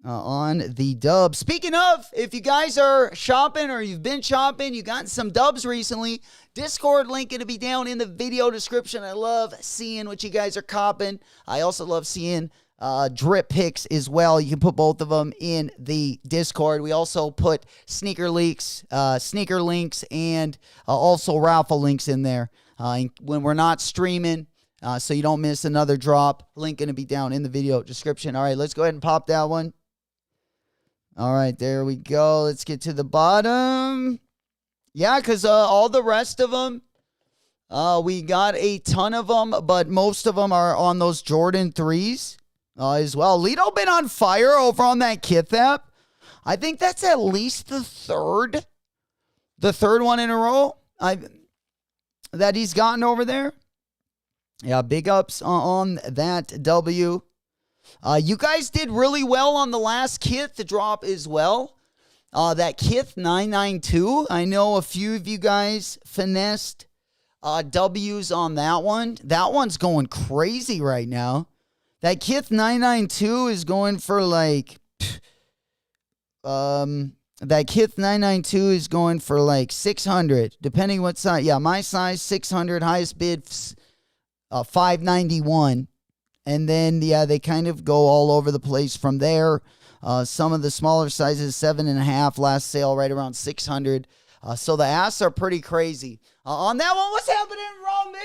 on the dub. Speaking of, if you guys are shopping or you've been shopping, you got some dubs recently, Discord link going to be down in the video description. I love seeing what you guys are copping. I also love seeing drip picks as well. You can put both of them in the Discord. We also put sneaker links, and also raffle links in there when we're not streaming, so you don't miss another drop. Link going to be down in the video description. All right, let's go ahead and pop that one. All right, there we go. Let's get to the bottom. Yeah, because all the rest of them, we got a ton of them, but most of them are on those Jordan 3s. As well. Lido been on fire over on that KITH app. I think that's at least the third one in a row that he's gotten over there. Yeah, big ups on that W. You guys did really well on the last KITH drop as well. That KITH 992. I know a few of you guys finessed W's on that one. That one's going crazy right now. That KITH 992 is going for like, that KITH 992 is going for like 600, depending what size. Yeah, my size, 600, highest bid, 591. And then, yeah, they kind of go all over the place from there. Some of the smaller sizes, 7.5, last sale right around 600. So the asks are pretty crazy. On that one, what's happening, Romy?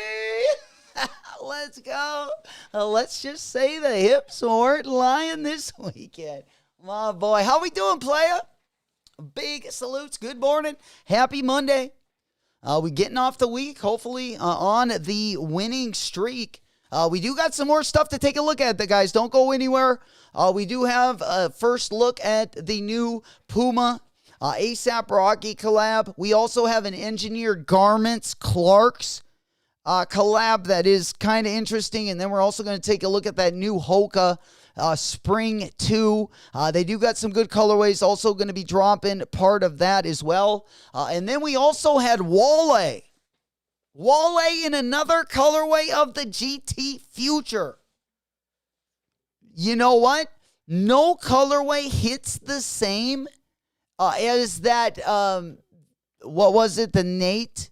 Let's go. Let's just say the hips weren't lying this weekend. My boy. How we doing, playa? Big salutes. Good morning. Happy Monday. We getting off the week, hopefully, on the winning streak. We do got some more stuff to take a look at, guys. Don't go anywhere. We do have a first look at the new Puma ASAP Rocky collab. We also have an Engineered Garments Clarks collab that is kind of interesting. And then we're also going to take a look at that new Hoka Spring 2. They do got some good colorways. Also going to be dropping part of that as well. And then we also had Wale in another colorway of the GT Future. You know what? No colorway hits the same as that, what was it, the Nate?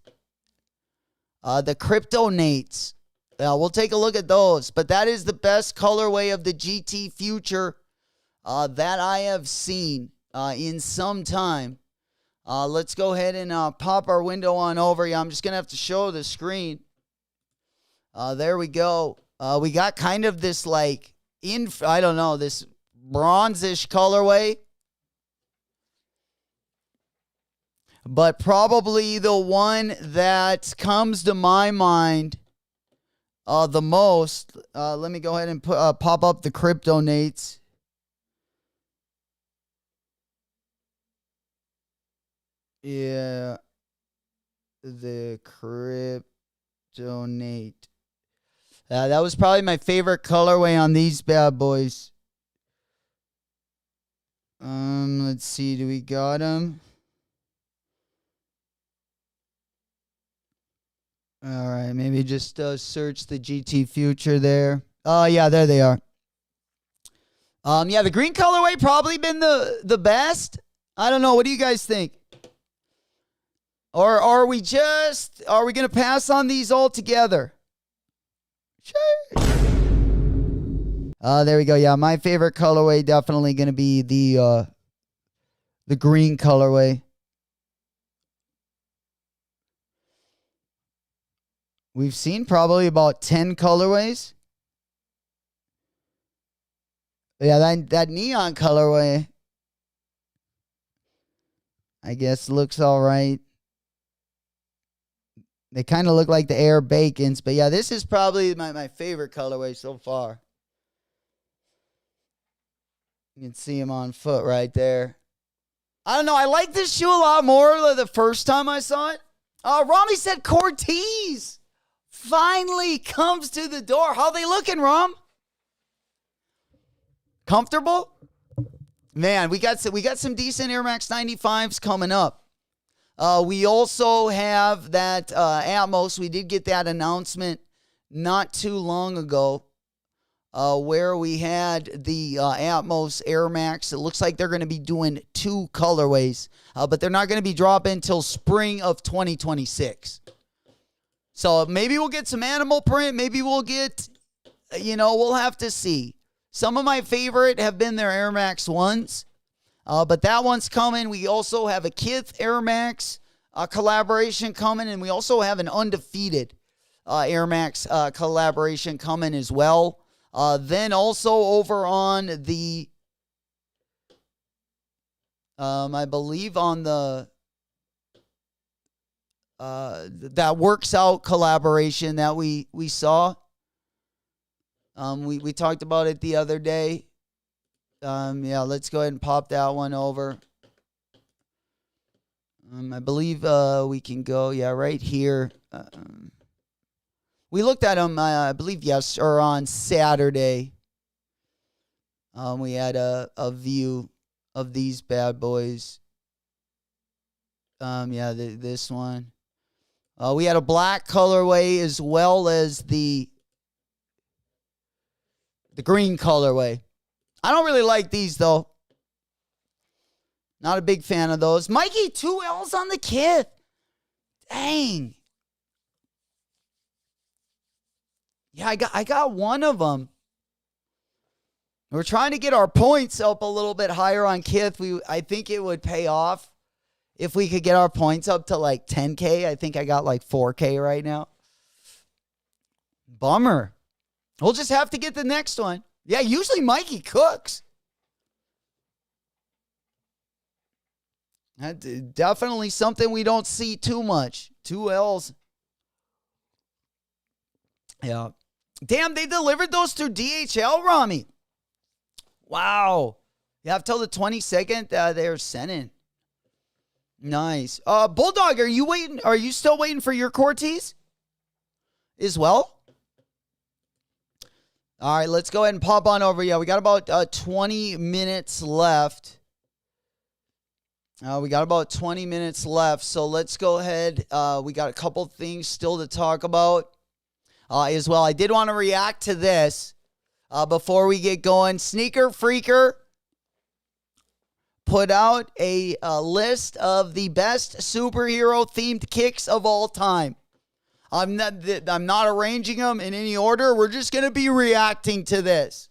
The Crypto Nates. We'll take a look at those. But that is the best colorway of the GT Future that I have seen in some time. Let's go ahead and pop our window on over. Yeah, I'm just going to have to show the screen. There we go. We got kind of this like, I don't know, this bronzish colorway. But probably the one that comes to my mind the most. Let me go ahead and pop up the Crypto Nates. Yeah. The Kryptonate. That was probably my favorite colorway on these bad boys. Let's see. Do we got them? All right. Maybe just search the GT Future there. Oh, yeah. There they are. Yeah, the green colorway probably been the best. I don't know. What do you guys think? Or are we gonna pass on these altogether? Sure. There we go. Yeah, my favorite colorway definitely gonna be the green colorway. We've seen probably about 10 colorways. Yeah, that neon colorway, I guess, looks all right. They kind of look like the Air Bacons. But yeah, this is probably my favorite colorway so far. You can see him on foot right there. I don't know. I like this shoe a lot more than the first time I saw it. Rami said Cortez finally comes to the door. How they looking, Rom? Comfortable? Man, we got some decent Air Max 95s coming up. We also have that Atmos. We did get that announcement not too long ago where we had the Atmos Air Max. It looks like they're going to be doing 2 colorways, but they're not going to be dropping until spring of 2026. So maybe we'll get some animal print. Maybe we'll get, we'll have to see. Some of my favorite have been their Air Max 1s. But that one's coming. We also have a KITH Air Max collaboration coming, and we also have an undefeated Air Max collaboration coming as well. Then also over on the, I believe on the that Works Out collaboration that we saw. We talked about it the other day. Yeah, let's go ahead and pop that one over. I believe we can go, right here. We looked at them, I believe, on Saturday. We had a view of these bad boys. This one. We had a black colorway as well as the green colorway. I don't really like these, though. Not a big fan of those. Mikey, 2 L's on the KITH. Dang. Yeah, I got one of them. We're trying to get our points up a little bit higher on KITH. I think it would pay off if we could get our points up to like 10K. I think I got like 4K right now. Bummer. We'll just have to get the next one. Yeah, usually Mikey cooks. That's definitely something we don't see too much. 2 L's. Yeah. Damn, they delivered those through DHL, Rami. Wow. You have till the 22nd they're sending. Nice. Bulldog, are you waiting? Are you still waiting for your Cortez as well? All right, let's go ahead and pop on over. Yeah, we got about 20 minutes left. We got about 20 minutes left, so let's go ahead. We got a couple things still to talk about as well. I did want to react to this before we get going. Sneaker Freaker put out a list of the best superhero-themed kicks of all time. I'm not arranging them in any order. We're just going to be reacting to this.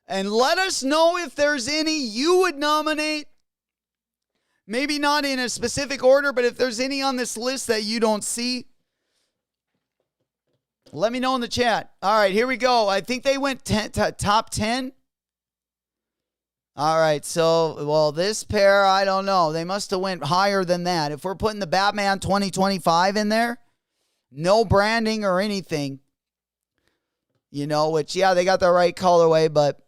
And let us know if there's any you would nominate. Maybe not in a specific order, but if there's any on this list that you don't see, let me know in the chat. All right, here we go. I think they went top 10. All right, so, well, this pair, I don't know. They must have went higher than that. If we're putting the Batman 2025 in there, no branding or anything, which, yeah, they got the right colorway, but,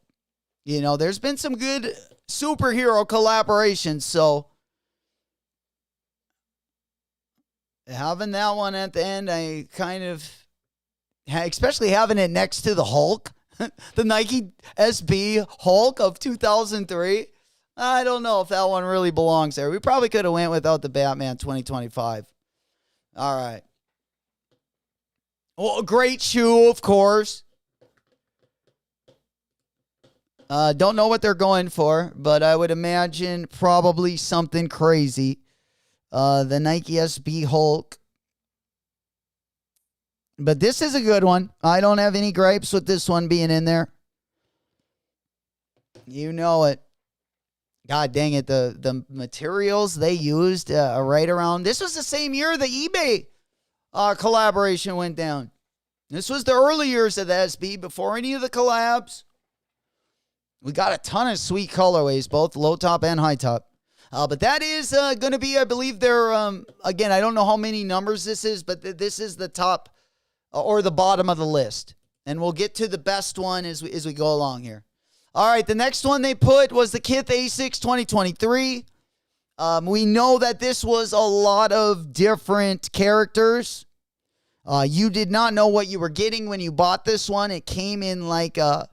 there's been some good superhero collaborations, so Having that one at the end, I kind of, especially having it next to the Hulk, the Nike SB Hulk of 2003. I don't know if that one really belongs there. We probably could have went without the Batman 2025. All right. Well, a great shoe, of course. Don't know what they're going for, but I would imagine probably something crazy. The Nike SB Hulk. But this is a good one. I don't have any gripes with this one being in there. You know it. God dang it. The materials they used right around. This was the same year the eBay collaboration went down. This was the early years of the SB before any of the collabs. We got a ton of sweet colorways, both low top and high top. But that is going to be, I believe, they're, again, I don't know how many numbers this is, but this is the top or the bottom of the list. And we'll get to the best one as we go along here. All right, the next one they put was the KITH A6 2023. We know that this was a lot of different characters. You did not know what you were getting when you bought this one. It came in like a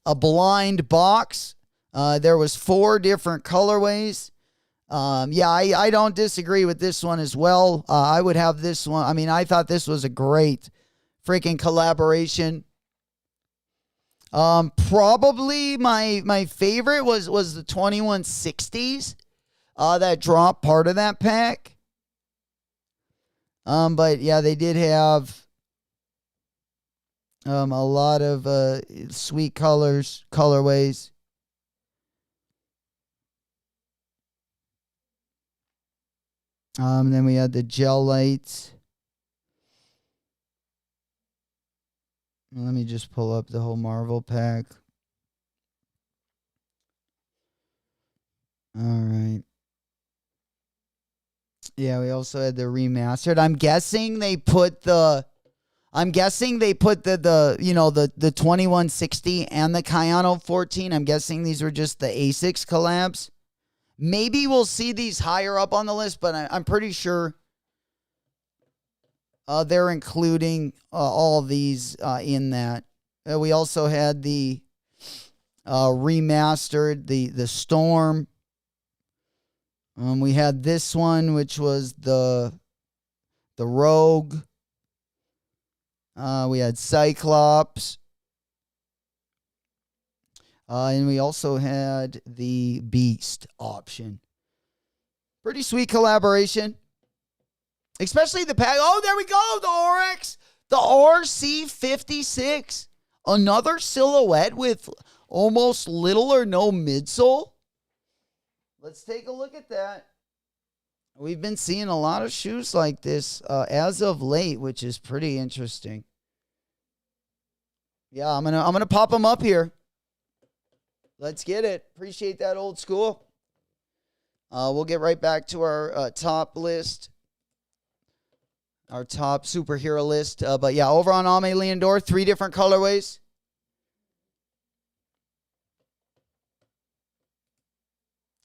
blind box. There was 4 different colorways. I don't disagree with this one as well. I would have this one. I mean, I thought this was a great freaking collaboration. Probably my favorite was the 2160s. That dropped part of that pack. But yeah, they did have a lot of sweet colorways. Then we had the gel lights. Let me just pull up the whole Marvel pack. All right. Yeah, we also had the remastered. I'm guessing they put the you know, the 2160 and the Kayano 14. I'm guessing these were just the A6 collabs. Maybe we'll see these higher up on the list, but I'm pretty sure they're including all these in that. We also had the remastered, the Storm. We had this one, which was the Rogue. We had Cyclops. And we also had the Beast option. Pretty sweet collaboration. Especially the pack. Oh, there we go. The Oryx. The RC56. Another silhouette with almost little or no midsole. Let's take a look at that. We've been seeing a lot of shoes like this as of late, which is pretty interesting. Yeah, I'm gonna pop them up here. Let's get it. Appreciate that, old school. We'll get right back to our top list. Our top superhero list. But yeah, over on Ame Leondor, 3 different colorways.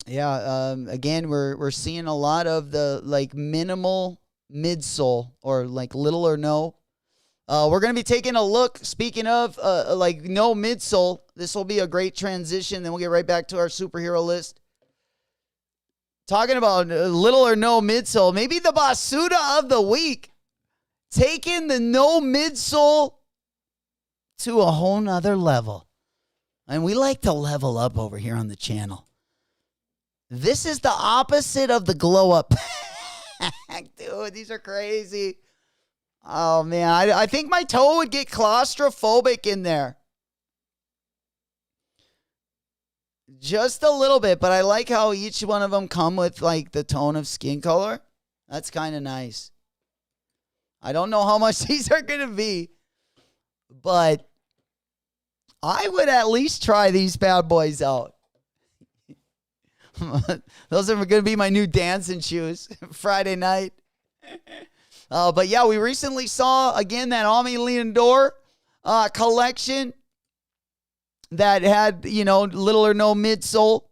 Yeah, again, we're seeing a lot of the like minimal midsole or like little or no. We're going to be taking a look, speaking of like no midsole. This will be a great transition. Then we'll get right back to our superhero list. Talking about little or no midsole. Maybe the Basuda of the week. Taking the no midsole to a whole nother level. And we like to level up over here on the channel. This is the opposite of the glow up pack. Dude, these are crazy. Oh, man. I think my toe would get claustrophobic in there. Just a little bit, but I like how each one of them come with like the tone of skin color. That's kind of nice. I don't know how much these are going to be, but I would at least try these bad boys out. Those are going to be my new dancing shoes Friday night. But yeah, we recently saw, again, that Ame Leondor collection that had, you know, little or no midsole.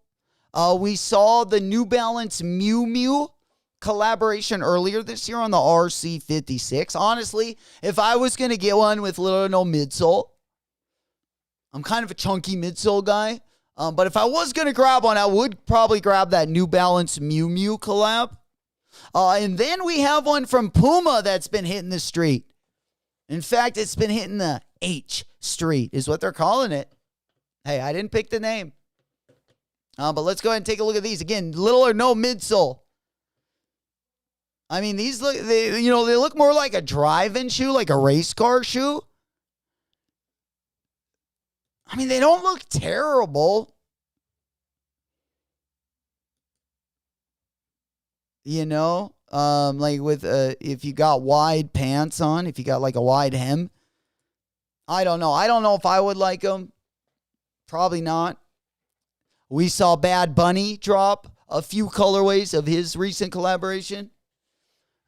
We saw the New Balance Miu Miu collaboration earlier this year on the RC56. Honestly, if I was going to get one with little or no midsole, I'm kind of a chunky midsole guy. But if I was going to grab one, I would probably grab that New Balance Miu Miu collab. And then we have one from Puma that's been hitting the street. In fact, it's been hitting the H Street is what they're calling it. Hey, I didn't pick the name. But let's go ahead and take a look at these. Again, little or no midsole. I mean, these look, they look more like a drive-in shoe, like a race car shoe. I mean, they don't look terrible. Like with if you got wide pants on, if you got like a wide hem. I don't know. I don't know if I would like them. Probably not. We saw Bad Bunny drop a few colorways of his recent collaboration.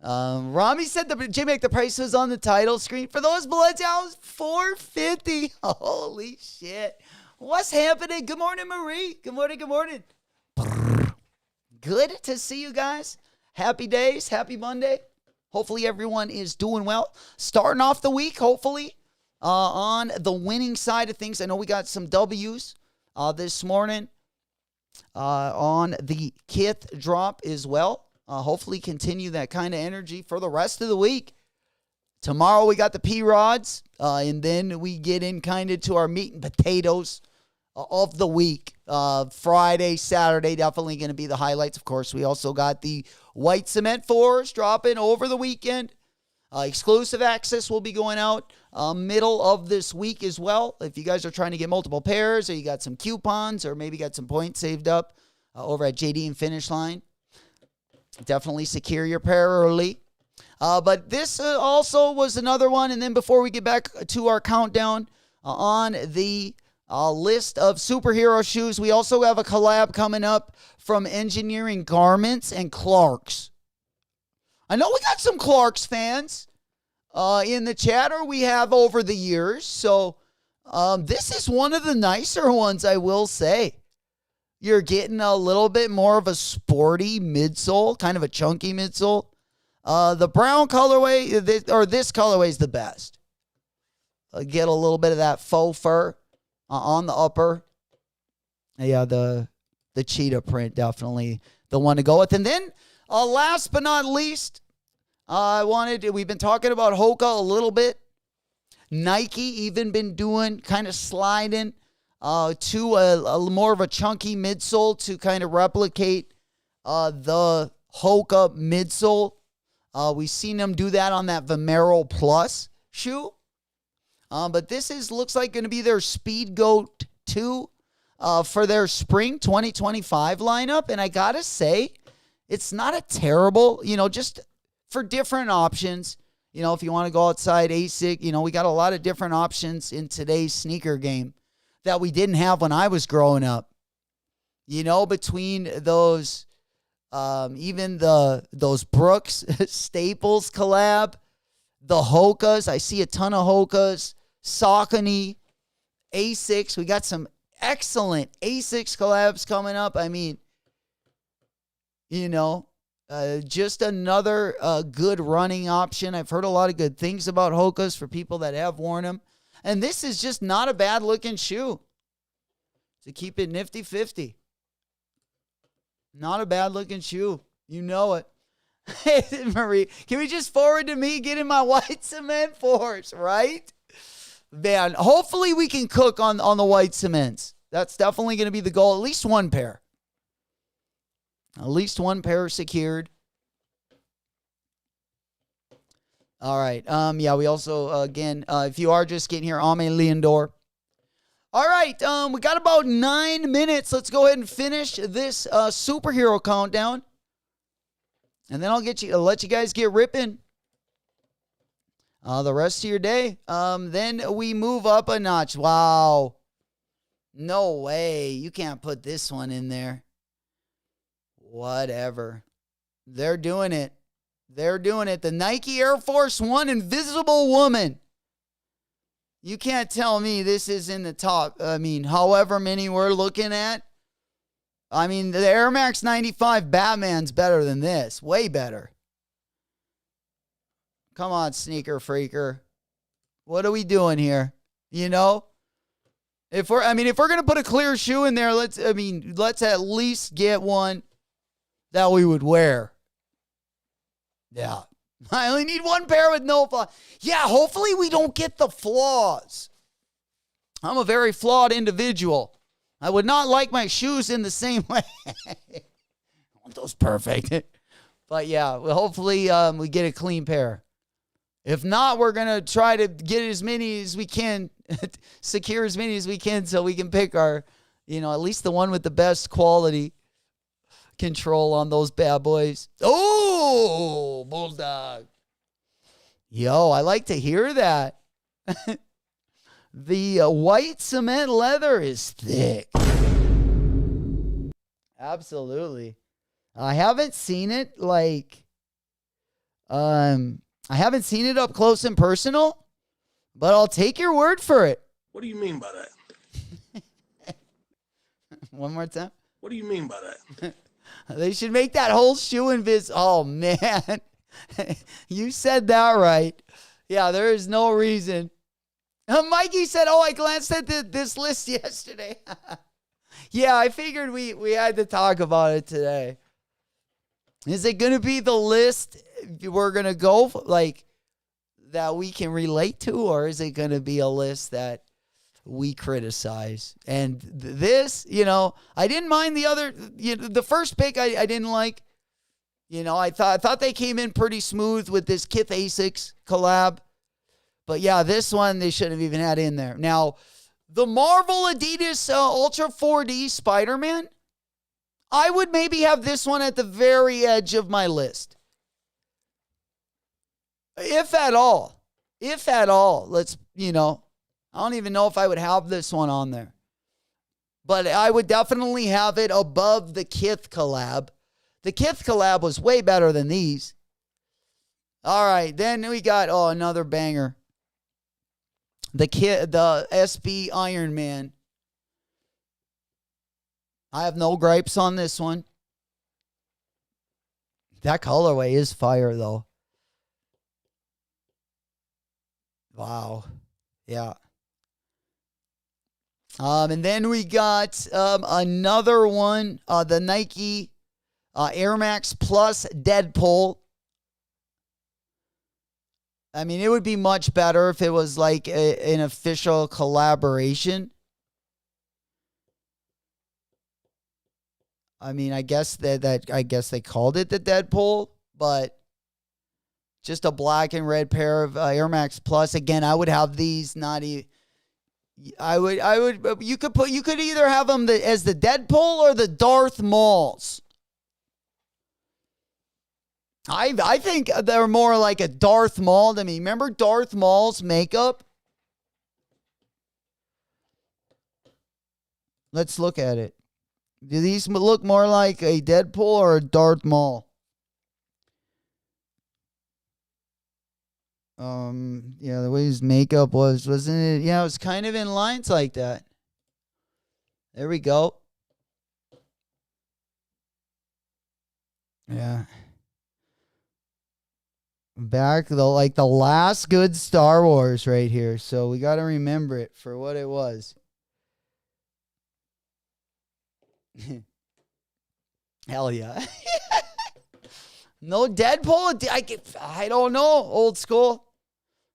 Rami said J-Mac, the price was on the title screen. For those Bloods out, $450. Holy shit. What's happening? Good morning, Marie. Good morning, good morning. Good to see you guys. Happy days. Happy Monday. Hopefully everyone is doing well. Starting off the week, hopefully, on the winning side of things. I know we got some W's this morning on the KITH drop as well. Hopefully continue that kind of energy for the rest of the week. Tomorrow we got the P-Rods, and then we get in kind of to our meat and potatoes of the week. Friday, Saturday, definitely going to be the highlights. Of course, we also got the white cement 4s dropping over the weekend. Exclusive access will be going out middle of this week as well. If you guys are trying to get multiple pairs, or you got some coupons, or maybe got some points saved up over at JD and Finish Line, definitely secure your pair early. But this also was another one. And then before we get back to our countdown on the list of superhero shoes, we also have a collab coming up from Engineering Garments and Clarks. I know we got some Clarks fans in the chat, or we have over the years. So this is one of the nicer ones, I will say. You're getting a little bit more of a sporty midsole, kind of a chunky midsole. The brown colorway, this colorway is the best. Get a little bit of that faux fur on the upper. Yeah, the cheetah print, definitely the one to go with. And then last but not least, we've been talking about Hoka a little bit. Nike even been doing, kind of sliding to a more of a chunky midsole to kind of replicate the Hoka midsole. We've seen them do that on that Vomero Plus shoe. But this looks like going to be their Speed Goat 2 for their spring 2025 lineup. And I got to say, it's not a terrible, just for different options. If you want to go outside ASIC, we got a lot of different options in today's sneaker game that we didn't have when I was growing up. Between those, even those Brooks Staples collab, the Hokas, I see a ton of Hokas, Saucony, Asics. We got some excellent Asics collabs coming up. I mean, just another good running option. I've heard a lot of good things about Hokas for people that have worn them. And this is just not a bad looking shoe. To keep it nifty 50. Not a bad looking shoe. You know it. Hey, Marie, can we just forward to me getting my white cement 4s, right? Man, hopefully we can cook on the white cements. That's definitely going to be the goal. At least one pair. At least one pair secured. All right. Yeah, we also, again, if you are just getting here, Ame Leondor. All right. We got about 9 minutes. Let's go ahead and finish this superhero countdown. And then I'll let you guys get ripping the rest of your day. Then we move up a notch. Wow. No way. You can't put this one in there. Whatever. They're doing it. They're doing it. The Nike Air Force One Invisible Woman. You can't tell me this is in the top. I mean, however many we're looking at. I mean, the Air Max 95 Batman's better than this. Way better. Come on, sneaker freaker. What are we doing here? You know? If we're going to put a clear shoe in there, let's at least get one that we would wear. Yeah. I only need one pair with no flaws. Yeah, hopefully we don't get the flaws. I'm a very flawed individual. I would not like my shoes in the same way. I want those perfect. But yeah, hopefully we get a clean pair. If not, we're going to try to get as many as we can, secure as many as we can so we can pick our, at least the one with the best quality control on those bad boys. Oh, Bulldog. Yo, I like to hear that. The white cement leather is thick. Absolutely. I haven't seen it I haven't seen it up close and personal, but I'll take your word for it. What do you mean by that? One more time. What do you mean by that? They should make that whole shoe invisible. Oh, man. You said that right. Yeah, there is no reason. Mikey said, I glanced at this list yesterday. Yeah, I figured we had to talk about it today. Is it going to be the list we're going to go that we can relate to, or is it going to be a list that we criticize? And this, I didn't mind the other, the first pick I didn't like. I thought they came in pretty smooth with this KITH Asics collab. But yeah, this one they shouldn't have even had in there. Now, the Marvel Adidas Ultra 4D Spider-Man, I would maybe have this one at the very edge of my list. If at all. Let's, I don't even know if I would have this one on there. But I would definitely have it above the KITH collab. The KITH collab was way better than these. All right, then we got, another banger. The SB Iron Man. I have no gripes on this one. That colorway is fire, though. Wow. Yeah. And then we got another one, the Nike Air Max Plus Deadpool. I mean, it would be much better if it was like an official collaboration. I mean, I guess they called it the Deadpool, but just a black and red pair of Air Max Plus. Again, I would have these not even. You could either have them as the Deadpool or the Darth Mauls. I think they're more like a Darth Maul to me. Remember Darth Maul's makeup? Let's look at it. Do these look more like a Deadpool or a Darth Maul? Yeah, the way his makeup wasn't it? Yeah, it was kind of in lines like that. There we go. Yeah. Back the last good Star Wars right here. So we got to remember it for what it was. Hell yeah. No Deadpool? I don't know, old school.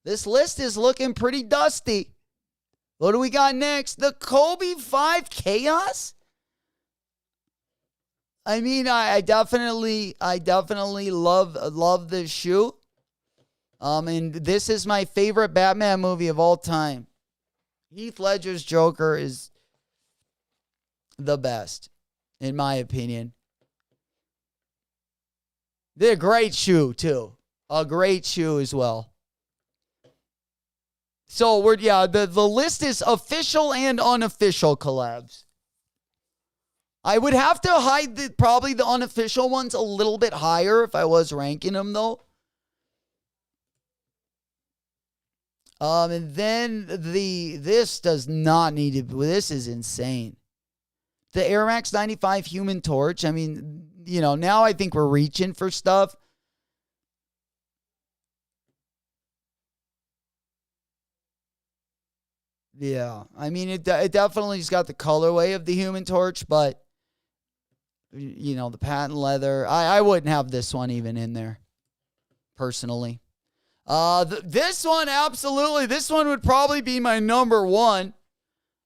This list is looking pretty dusty. What do we got next? The Kobe 5 Chaos? I mean, I definitely love this shoe. And this is my favorite Batman movie of all time. Heath Ledger's Joker is the best, in my opinion. They're a great shoe, too. A great shoe as well. So, the list is official and unofficial collabs. I would have to hide probably the unofficial ones a little bit higher if I was ranking them, though. And then this does not need to be. This is insane. The Air Max 95 Human Torch. I mean, now I think we're reaching for stuff. Yeah, I mean, it definitely's got the colorway of the Human Torch, but, the patent leather, I wouldn't have this one even in there, personally. This one, absolutely. This one would probably be my number one.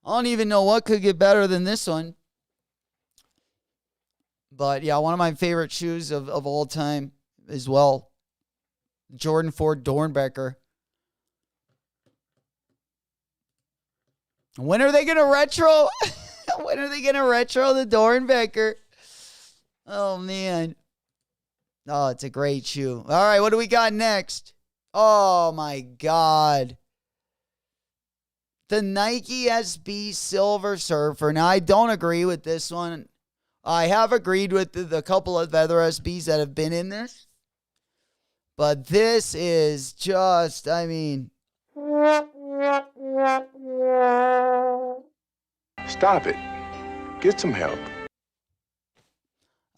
I don't even know what could get better than this one. But, yeah, one of my favorite shoes of all time as well. Jordan 4 Dornbecker. When are they going to retro? When are they going to retro the Dornbecker? Oh, man. Oh, it's a great shoe. All right, what do we got next? Oh, my God. The Nike SB Silver Surfer. Now, I don't agree with this one. I have agreed with the couple of other SBs that have been in this. But this is just, I mean... Stop it. Get some help.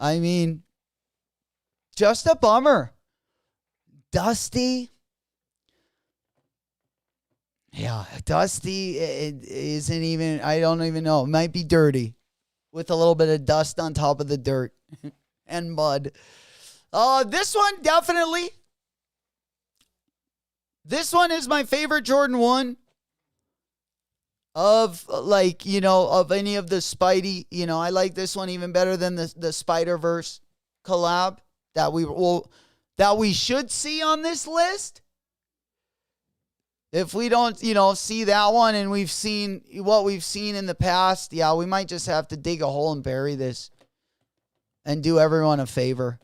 I mean, just a bummer. Dusty. Yeah, dusty. It isn't even, I don't even know. It might be dirty with a little bit of dust on top of the dirt and mud. This one, definitely. This one is my favorite Jordan 1 of, of any of the Spidey. I like this one even better than the Spider-Verse collab that we should see on this list. If we don't, see that one and we've seen what we've seen in the past, yeah, we might just have to dig a hole and bury this and do everyone a favor.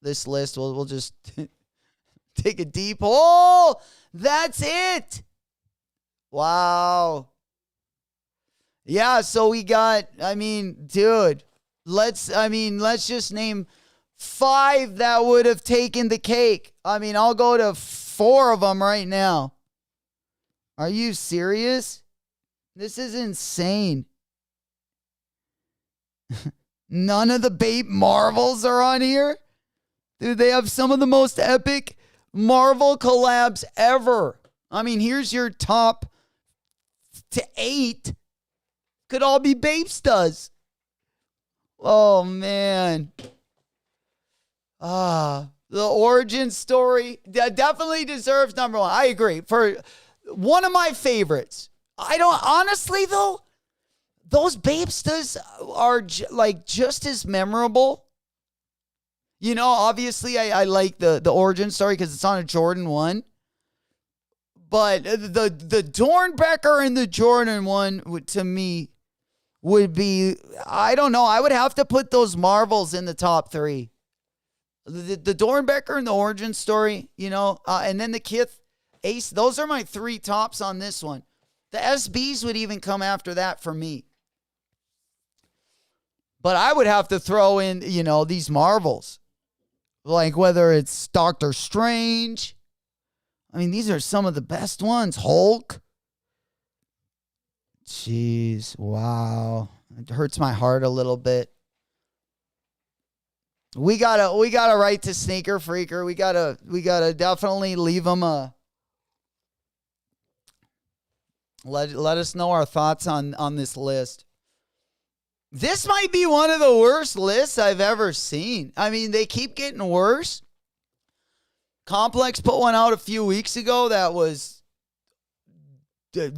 This list, we'll just take a deep hole. That's it. Wow. Yeah, so we got, dude, let's just name 5 that would have taken the cake. I'll go to 4 of them right now. Are you serious? This is insane. None of the Bape Marvels are on here? Dude, they have some of the most epic Marvel collabs ever. Here's your top to 8. Could all be Bapestas. Oh, man. The origin story definitely deserves number 1. I agree. For one of my favorites. Honestly, though, those Bapestas are just as memorable. Obviously, I like the origin story because it's on a Jordan 1. But the Dornbecker and the Jordan 1, to me, would be, I don't know, I would have to put those Marvels in the top 3. The Dornbecker and the origin story, and then the KITH Ace, those are my 3 tops on this one. The SBs would even come after that for me. But I would have to throw in, these Marvels. Like whether it's Doctor Strange. These are some of the best ones. Hulk. Jeez, wow. It hurts my heart a little bit. We gotta write to Sneaker Freaker. We gotta definitely leave them let us know our thoughts on this list. This might be one of the worst lists I've ever seen. They keep getting worse. Complex put one out a few weeks ago that was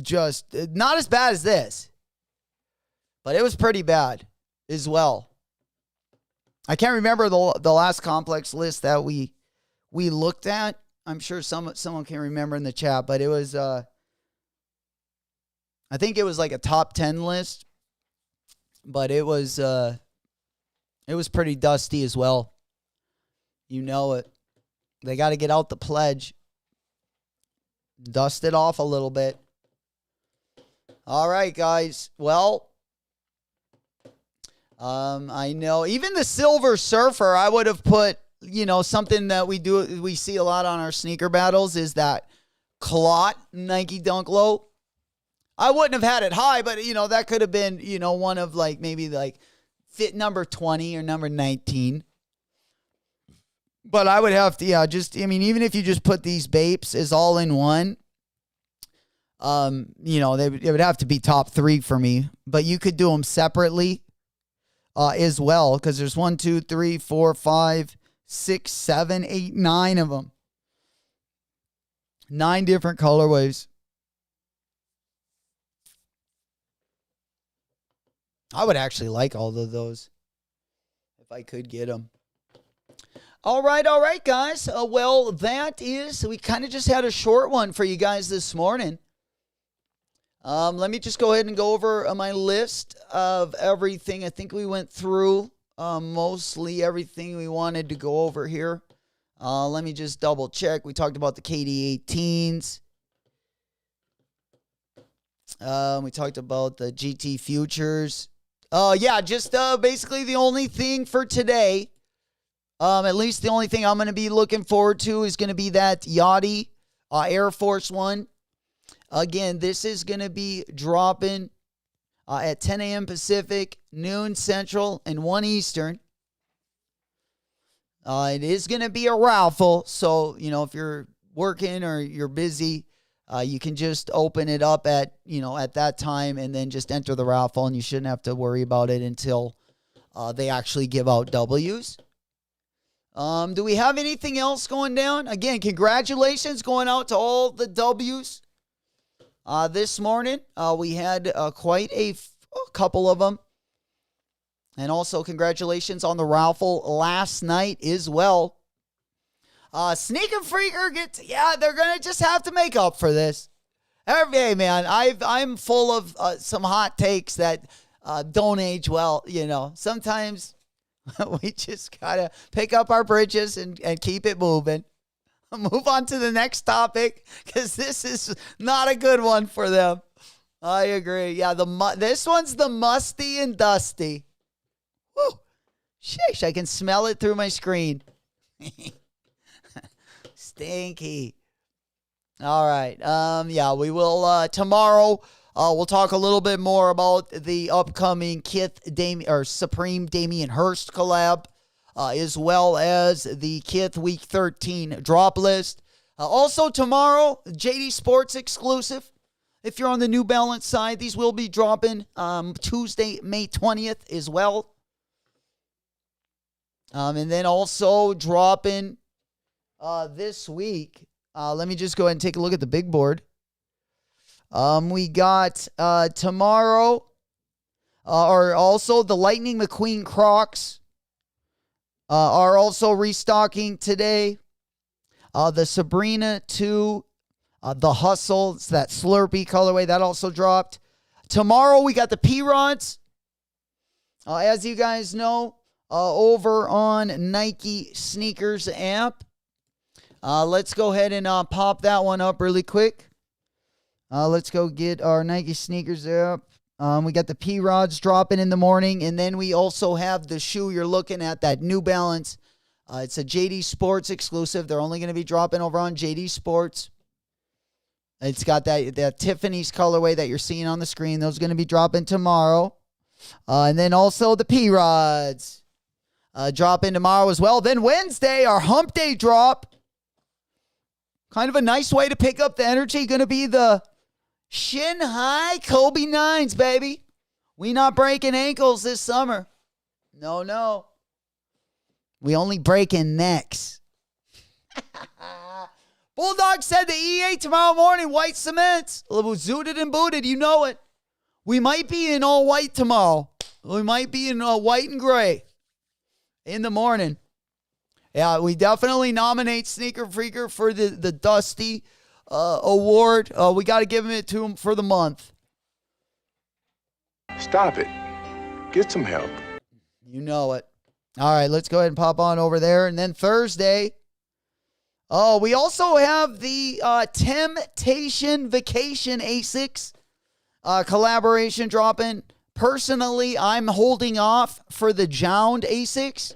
just not as bad as this. But it was pretty bad as well. I can't remember the last Complex list that we looked at. I'm sure someone can remember in the chat, but it was I think it was like a top 10 list, but it was pretty dusty as well. You know it. They got to get out the pledge. Dust it off a little bit. All right, guys. Well, I know even the Silver Surfer, I would have put, something that we see a lot on our sneaker battles is that clot Nike Dunk Low. I wouldn't have had it high, but, that could have been, one of maybe fit number 20 or number 19. But I would have to, even if you just put these vapes as all in one, it would have to be top 3 for me. But you could do them separately as well, because there's 1, 2, 3, 4, 5, 6, 7, 8, 9 of them. 9 different colorways. I would actually like all of those if I could get them. All right, guys. We kind of just had a short one for you guys this morning. Let me just go ahead and go over my list of everything. I think we went through mostly everything we wanted to go over here. Let me just double check. We talked about the KD18s. We talked about the GT Futures. Just basically the only thing for today. At least the only thing I'm going to be looking forward to is going to be that Yachty Air Force One. Again, this is going to be dropping at 10 a.m. Pacific, noon Central, and 1 Eastern. It is going to be a raffle, so, if you're working or you're busy, you can just open it up at that time and then just enter the raffle, and you shouldn't have to worry about it until they actually give out W's. Do we have anything else going down? Again, congratulations going out to all the W's. This morning, we had quite a couple of them. And also, congratulations on the raffle last night as well. Sneaker Freaker they're going to just have to make up for this. Hey, man, I'm full of some hot takes that don't age well, Sometimes we just got to pick up our bridges and keep it moving. Move on to the next topic, because this is not a good one for them. I agree. Yeah, this one's the musty and dusty. Woo. Sheesh, I can smell it through my screen. Stinky. All right. We will tomorrow. We'll talk a little bit more about the upcoming KITH Supreme Damien Hirst collab, as well as the KITH Week 13 drop list. Also tomorrow, JD Sports exclusive. If you're on the New Balance side, these will be dropping Tuesday, May 20th as well. And then also dropping this week. Let me just go ahead and take a look at the big board. We got tomorrow, or also the Lightning McQueen Crocs are also restocking today. The Sabrina 2, the Hustle, it's that Slurpee colorway, that also dropped. Tomorrow we got the P-Rods. As you guys know, over on Nike Sneakers app. Let's go ahead and pop that one up really quick. Let's go get our Nike Sneakers app. We got the P-Rods dropping in the morning, and then we also have the shoe you're looking at, that New Balance. It's a JD Sports exclusive. They're only going to be dropping over on JD Sports. It's got that Tiffany's colorway that you're seeing on the screen. Those are going to be dropping tomorrow. And then also the P-Rods dropping tomorrow as well. Then Wednesday, our Hump Day drop. Kind of a nice way to pick up the energy. Going to be the Shin High Kobe 9s, baby. We not breaking ankles this summer. No. We only breaking necks. Bulldog said the E8 tomorrow morning, white cements. Zooted and booted, you know it. We might be in all white tomorrow. We might be in white and gray in the morning. Yeah, we definitely nominate Sneaker Freaker for the Dusty award. We got to give it to him for the month. Stop it. Get some help. You know it. All right, let's go ahead and pop on over there. And then Thursday, we also have the Temptation Vacation Asics collaboration dropping. Personally, I'm holding off for the Jound Asics.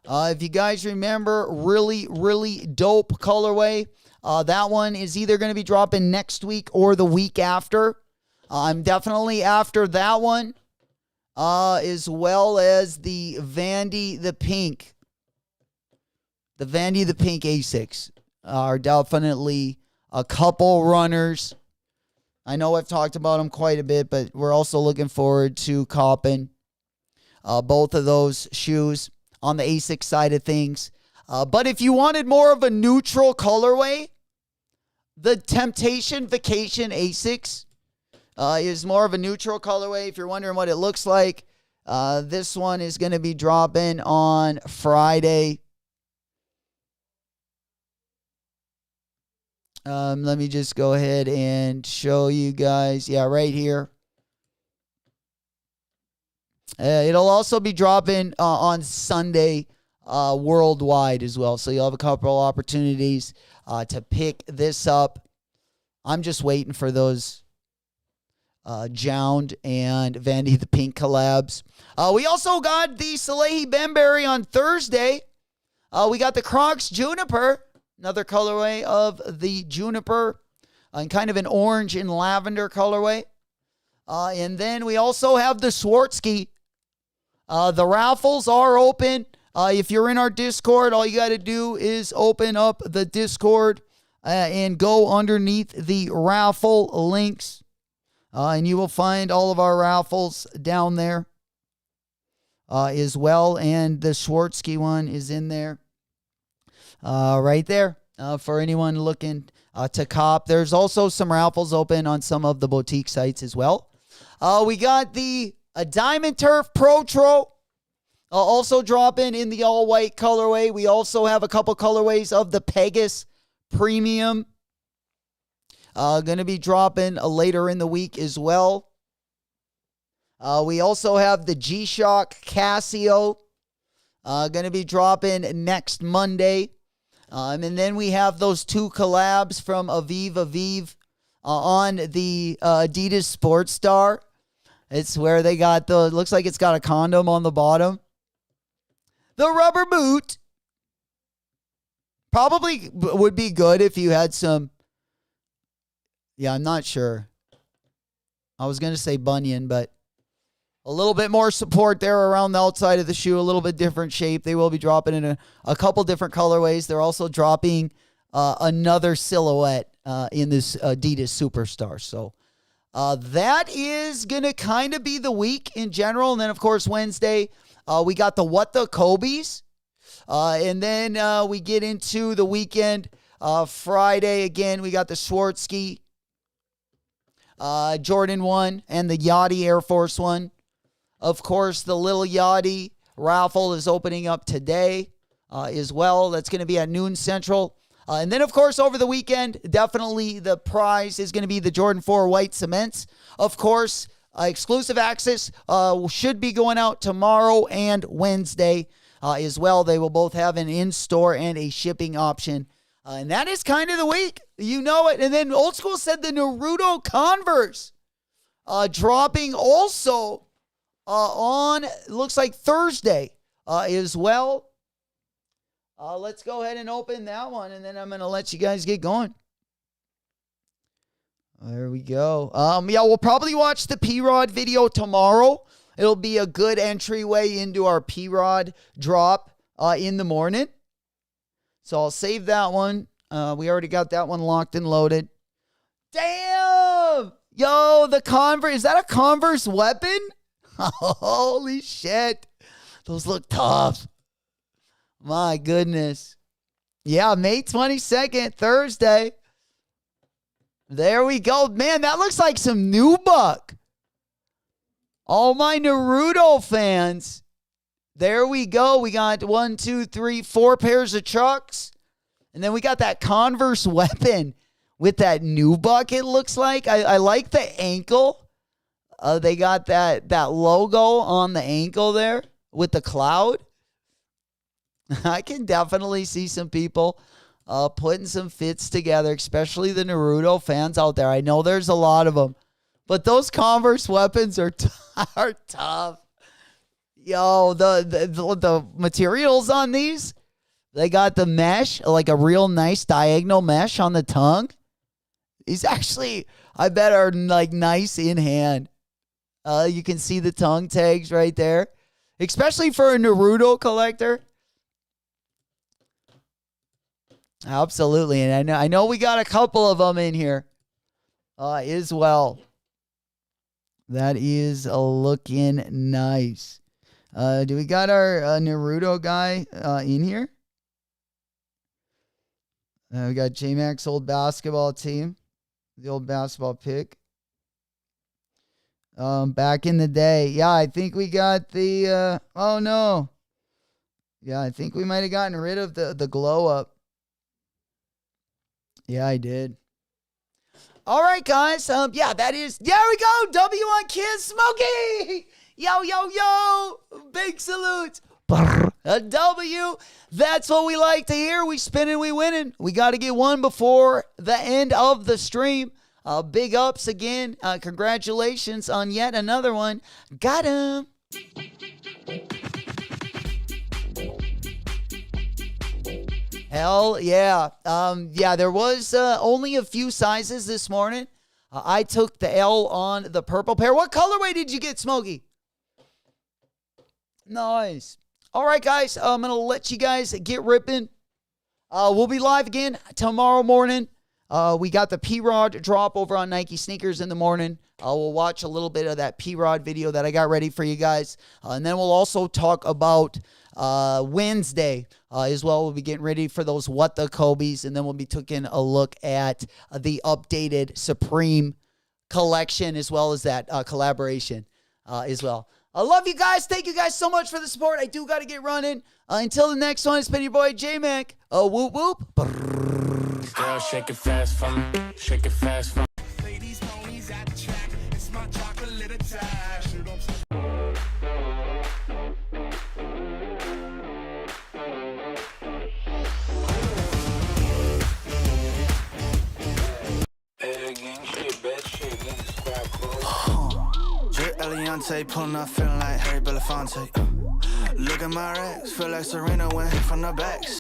If you guys remember, really, really dope colorway. That one is either going to be dropping next week or the week after. I'm definitely after that one, as well as the Vandy the Pink. The Vandy the Pink A6 are definitely a couple runners. I know I've talked about them quite a bit, but we're also looking forward to copping both of those shoes on the A6 side of things. But if you wanted more of a neutral colorway, the Temptation Vacation A6 is more of a neutral colorway. If you're wondering what it looks like, this one is going to be dropping on Friday. Let me just go ahead and show you guys. Yeah, right here. It'll also be dropping on Sunday worldwide as well. So you'll have a couple opportunities to pick this up. I'm just waiting for those Jound and Vandy the Pink collabs. We also got the Salehi Bembury on Thursday. We got the Crocs Juniper. Another colorway of the Juniper, and kind of an orange and lavender colorway. And then we also have the Swarovski. The raffles are open. If you're in our Discord, all you got to do is open up the Discord and go underneath the raffle links. And you will find all of our raffles down there as well. And the Swarovski one is in there. Right there for anyone looking to cop. There's also some raffles open on some of the boutique sites as well. We got the Diamond Turf Pro Tro also dropping in the all-white colorway. We also have a couple colorways of the Pegasus Premium. Going to be dropping later in the week as well. We also have the G-Shock Casio. Going to be dropping next Monday. And then we have those two collabs from Aviv on the Adidas Sports Star. It's where they got looks like it's got a condom on the bottom. The rubber boot. Probably would be good if you had some. Yeah, I'm not sure. I was going to say bunion, but a little bit more support there around the outside of the shoe, a little bit different shape. They will be dropping in a couple different colorways. They're also dropping another silhouette in this Adidas Superstar. So that is going to kind of be the week in general. And then, of course, Wednesday, we got the What the Kobe's. And then we get into the weekend. Friday, again, we got the Swarovski Jordan 1 and the Yachty Air Force 1. Of course, the Little Yachty raffle is opening up today as well. That's going to be at noon Central. And then, of course, over the weekend, definitely the prize is going to be the Jordan 4 White Cements. Of course, exclusive access should be going out tomorrow and Wednesday as well. They will both have an in-store and a shipping option. And that is kind of the week. You know it. And then Old School said the Naruto Converse dropping also on, looks like Thursday as well. Let's go ahead and open that one, and then I'm going to let you guys get going. There we go. Yeah, we'll probably watch the P-Rod video tomorrow. It'll be a good entryway into our P-Rod drop in the morning. So I'll save that one. We already got that one locked and loaded. Damn! Yo, the Converse. Is that a Converse weapon? Holy shit. Those look tough. My goodness. Yeah, May 22nd, Thursday. There we go. Man, that looks like some nubuck. All my Naruto fans. There we go. We got 4 pairs of Chucks. And then we got that Converse weapon with that nubuck, it looks like. I like the ankle. They got that logo on the ankle there with the cloud. I can definitely see some people putting some fits together, especially the Naruto fans out there. I know there's a lot of them. But those Converse weapons are tough. Yo, the materials on these, they got the mesh, like a real nice diagonal mesh on the tongue. These actually, I bet, are like nice in hand. You can see the tongue tags right there, especially for a Naruto collector. Absolutely, and I know we got a couple of them in here as well. That is looking nice. Do we got our Naruto guy in here? We got J-Mac's old basketball team, the old basketball pick. Back in the day. Yeah, I think we got the, oh no. Yeah, I think we might have gotten rid of the glow up. Yeah, I did. All right, guys. Yeah, that is, there we go. W on KITH, Smokey. Yo, yo, yo. Big salute. A W. That's what we like to hear. We spinning, we winning. We got to get one before the end of the stream. Big ups again. Congratulations on yet another one. Got him. Hell yeah. Yeah, there was only a few sizes this morning. I took the L on the purple pair. What colorway did you get, Smokey? Nice. All right, guys. I'm going to let you guys get ripping. We'll be live again tomorrow morning. We got the P-Rod drop over on Nike Sneakers in the morning. We'll watch a little bit of that P-Rod video that I got ready for you guys. And then we'll also talk about Wednesday as well. We'll be getting ready for those What the Kobe's. And then we'll be taking a look at the updated Supreme collection as well as that collaboration as well. I love you guys. Thank you guys so much for the support. I do got to get running. Until the next one, it's been your boy J-Mac. Whoop, whoop. Girl, shake it fast for me. Shake it fast for me. Ladies, ponies at the track. It's my chocolate attack. Drip Eliante, pulling up, feeling like Harry Belafonte. Look at my racks, feel like Serena went from the backs.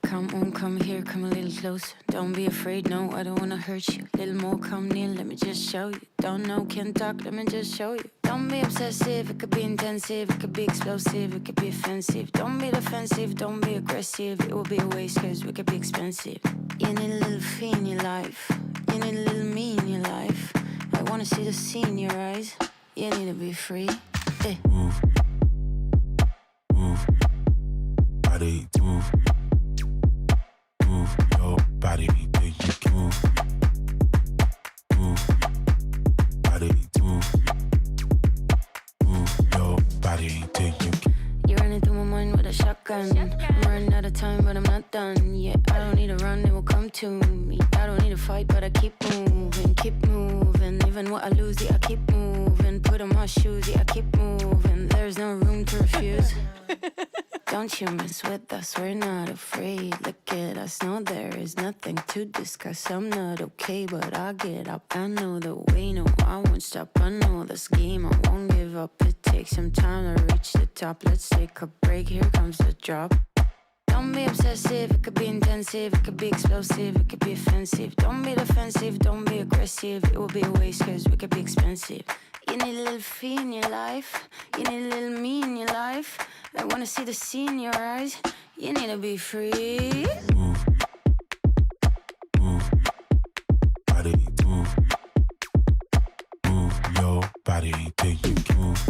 Come on, come here, come a little closer. Don't be afraid, no, I don't wanna hurt you. Little more, come near, let me just show you. Don't know, can't talk, let me just show you. Don't be obsessive, it could be intensive, it could be explosive, it could be offensive. Don't be defensive, don't be aggressive, it will be a waste cause we could be expensive. You need a little fee in your life, you need a little me in your life. I wanna see the sea in your eyes, you need to be free. Move, move, body, move. Move your body, do you can move? Move, body, move. Move your body, do you can? You're running through my mind with a shotgun. I'm running out of time, but I'm not done. Yeah, I don't need to run, it will come to me. I don't need to fight, but I keep moving, keep moving. Even what I lose, yeah, I keep moving. Put on my shoes, yeah, I keep moving. There's no room to refuse. Don't you mess with us, we're not afraid. Look at us, no, there is nothing to discuss. I'm not okay, but I'll get up. I know the way, no, I won't stop. I know this game, I won't give up. It takes some time to reach the top. Let's take a break, here comes the drop. Don't be obsessive, it could be intensive, it could be explosive, it could be offensive. Don't be defensive, don't be aggressive, it will be a waste cause we could be expensive. You need a little fee in your life, you need a little me in your life. I wanna see the sea in your eyes, you need to be free. Move, move, body, move. Move your body, do you can move?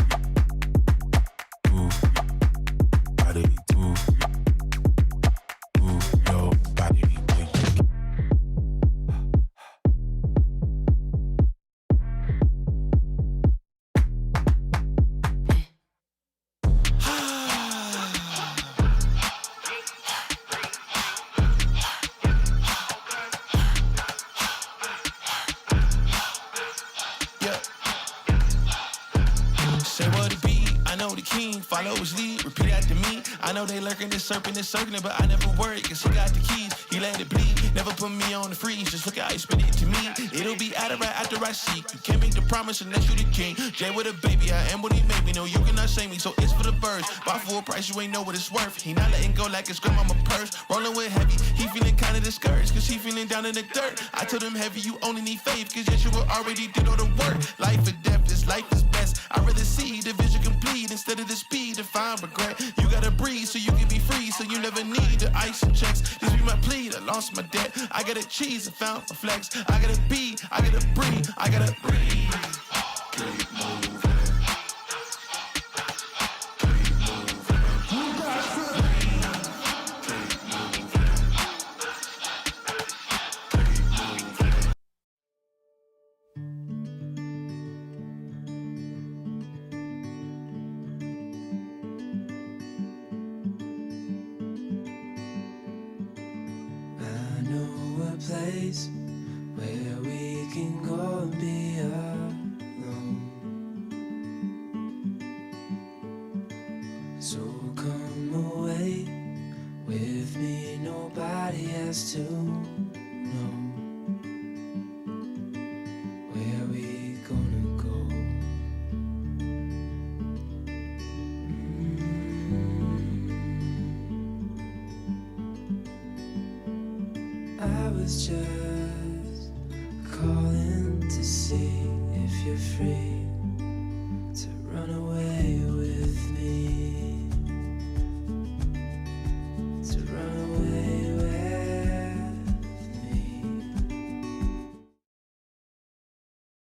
Move, body, move. Move your body, do you can? lead, repeat after me. I know they lurking, this serpent is circling, but I never worry, cause he got the keys. He let it bleed, never put me on the freeze. Just look how he spit it to me. It'll be out of right after I seek. You can't make the promise unless you the king. Jay with a baby, I am what he made me. No, you cannot shame me, so it's for the birds. Buy for a price, you ain't know what it's worth. He not letting go like his grandmama purse. Rolling with heavy, he feeling kinda discouraged, cause he feeling down in the dirt. I told him heavy, you only need faith, cause Yeshua already did all the work. Life or death, this life is best. I rather see the vision complete instead of the speed to find regret. You gotta breathe so you can be free, so you never need the ice and checks. This be my plea, I lost my debt. I gotta cheese, I found my flex. I gotta be, I gotta breathe, I gotta breathe. Keep moving. Place where we can go and be alone. So come away with me, nobody has to know where we gonna go. I was just calling to see if you're free.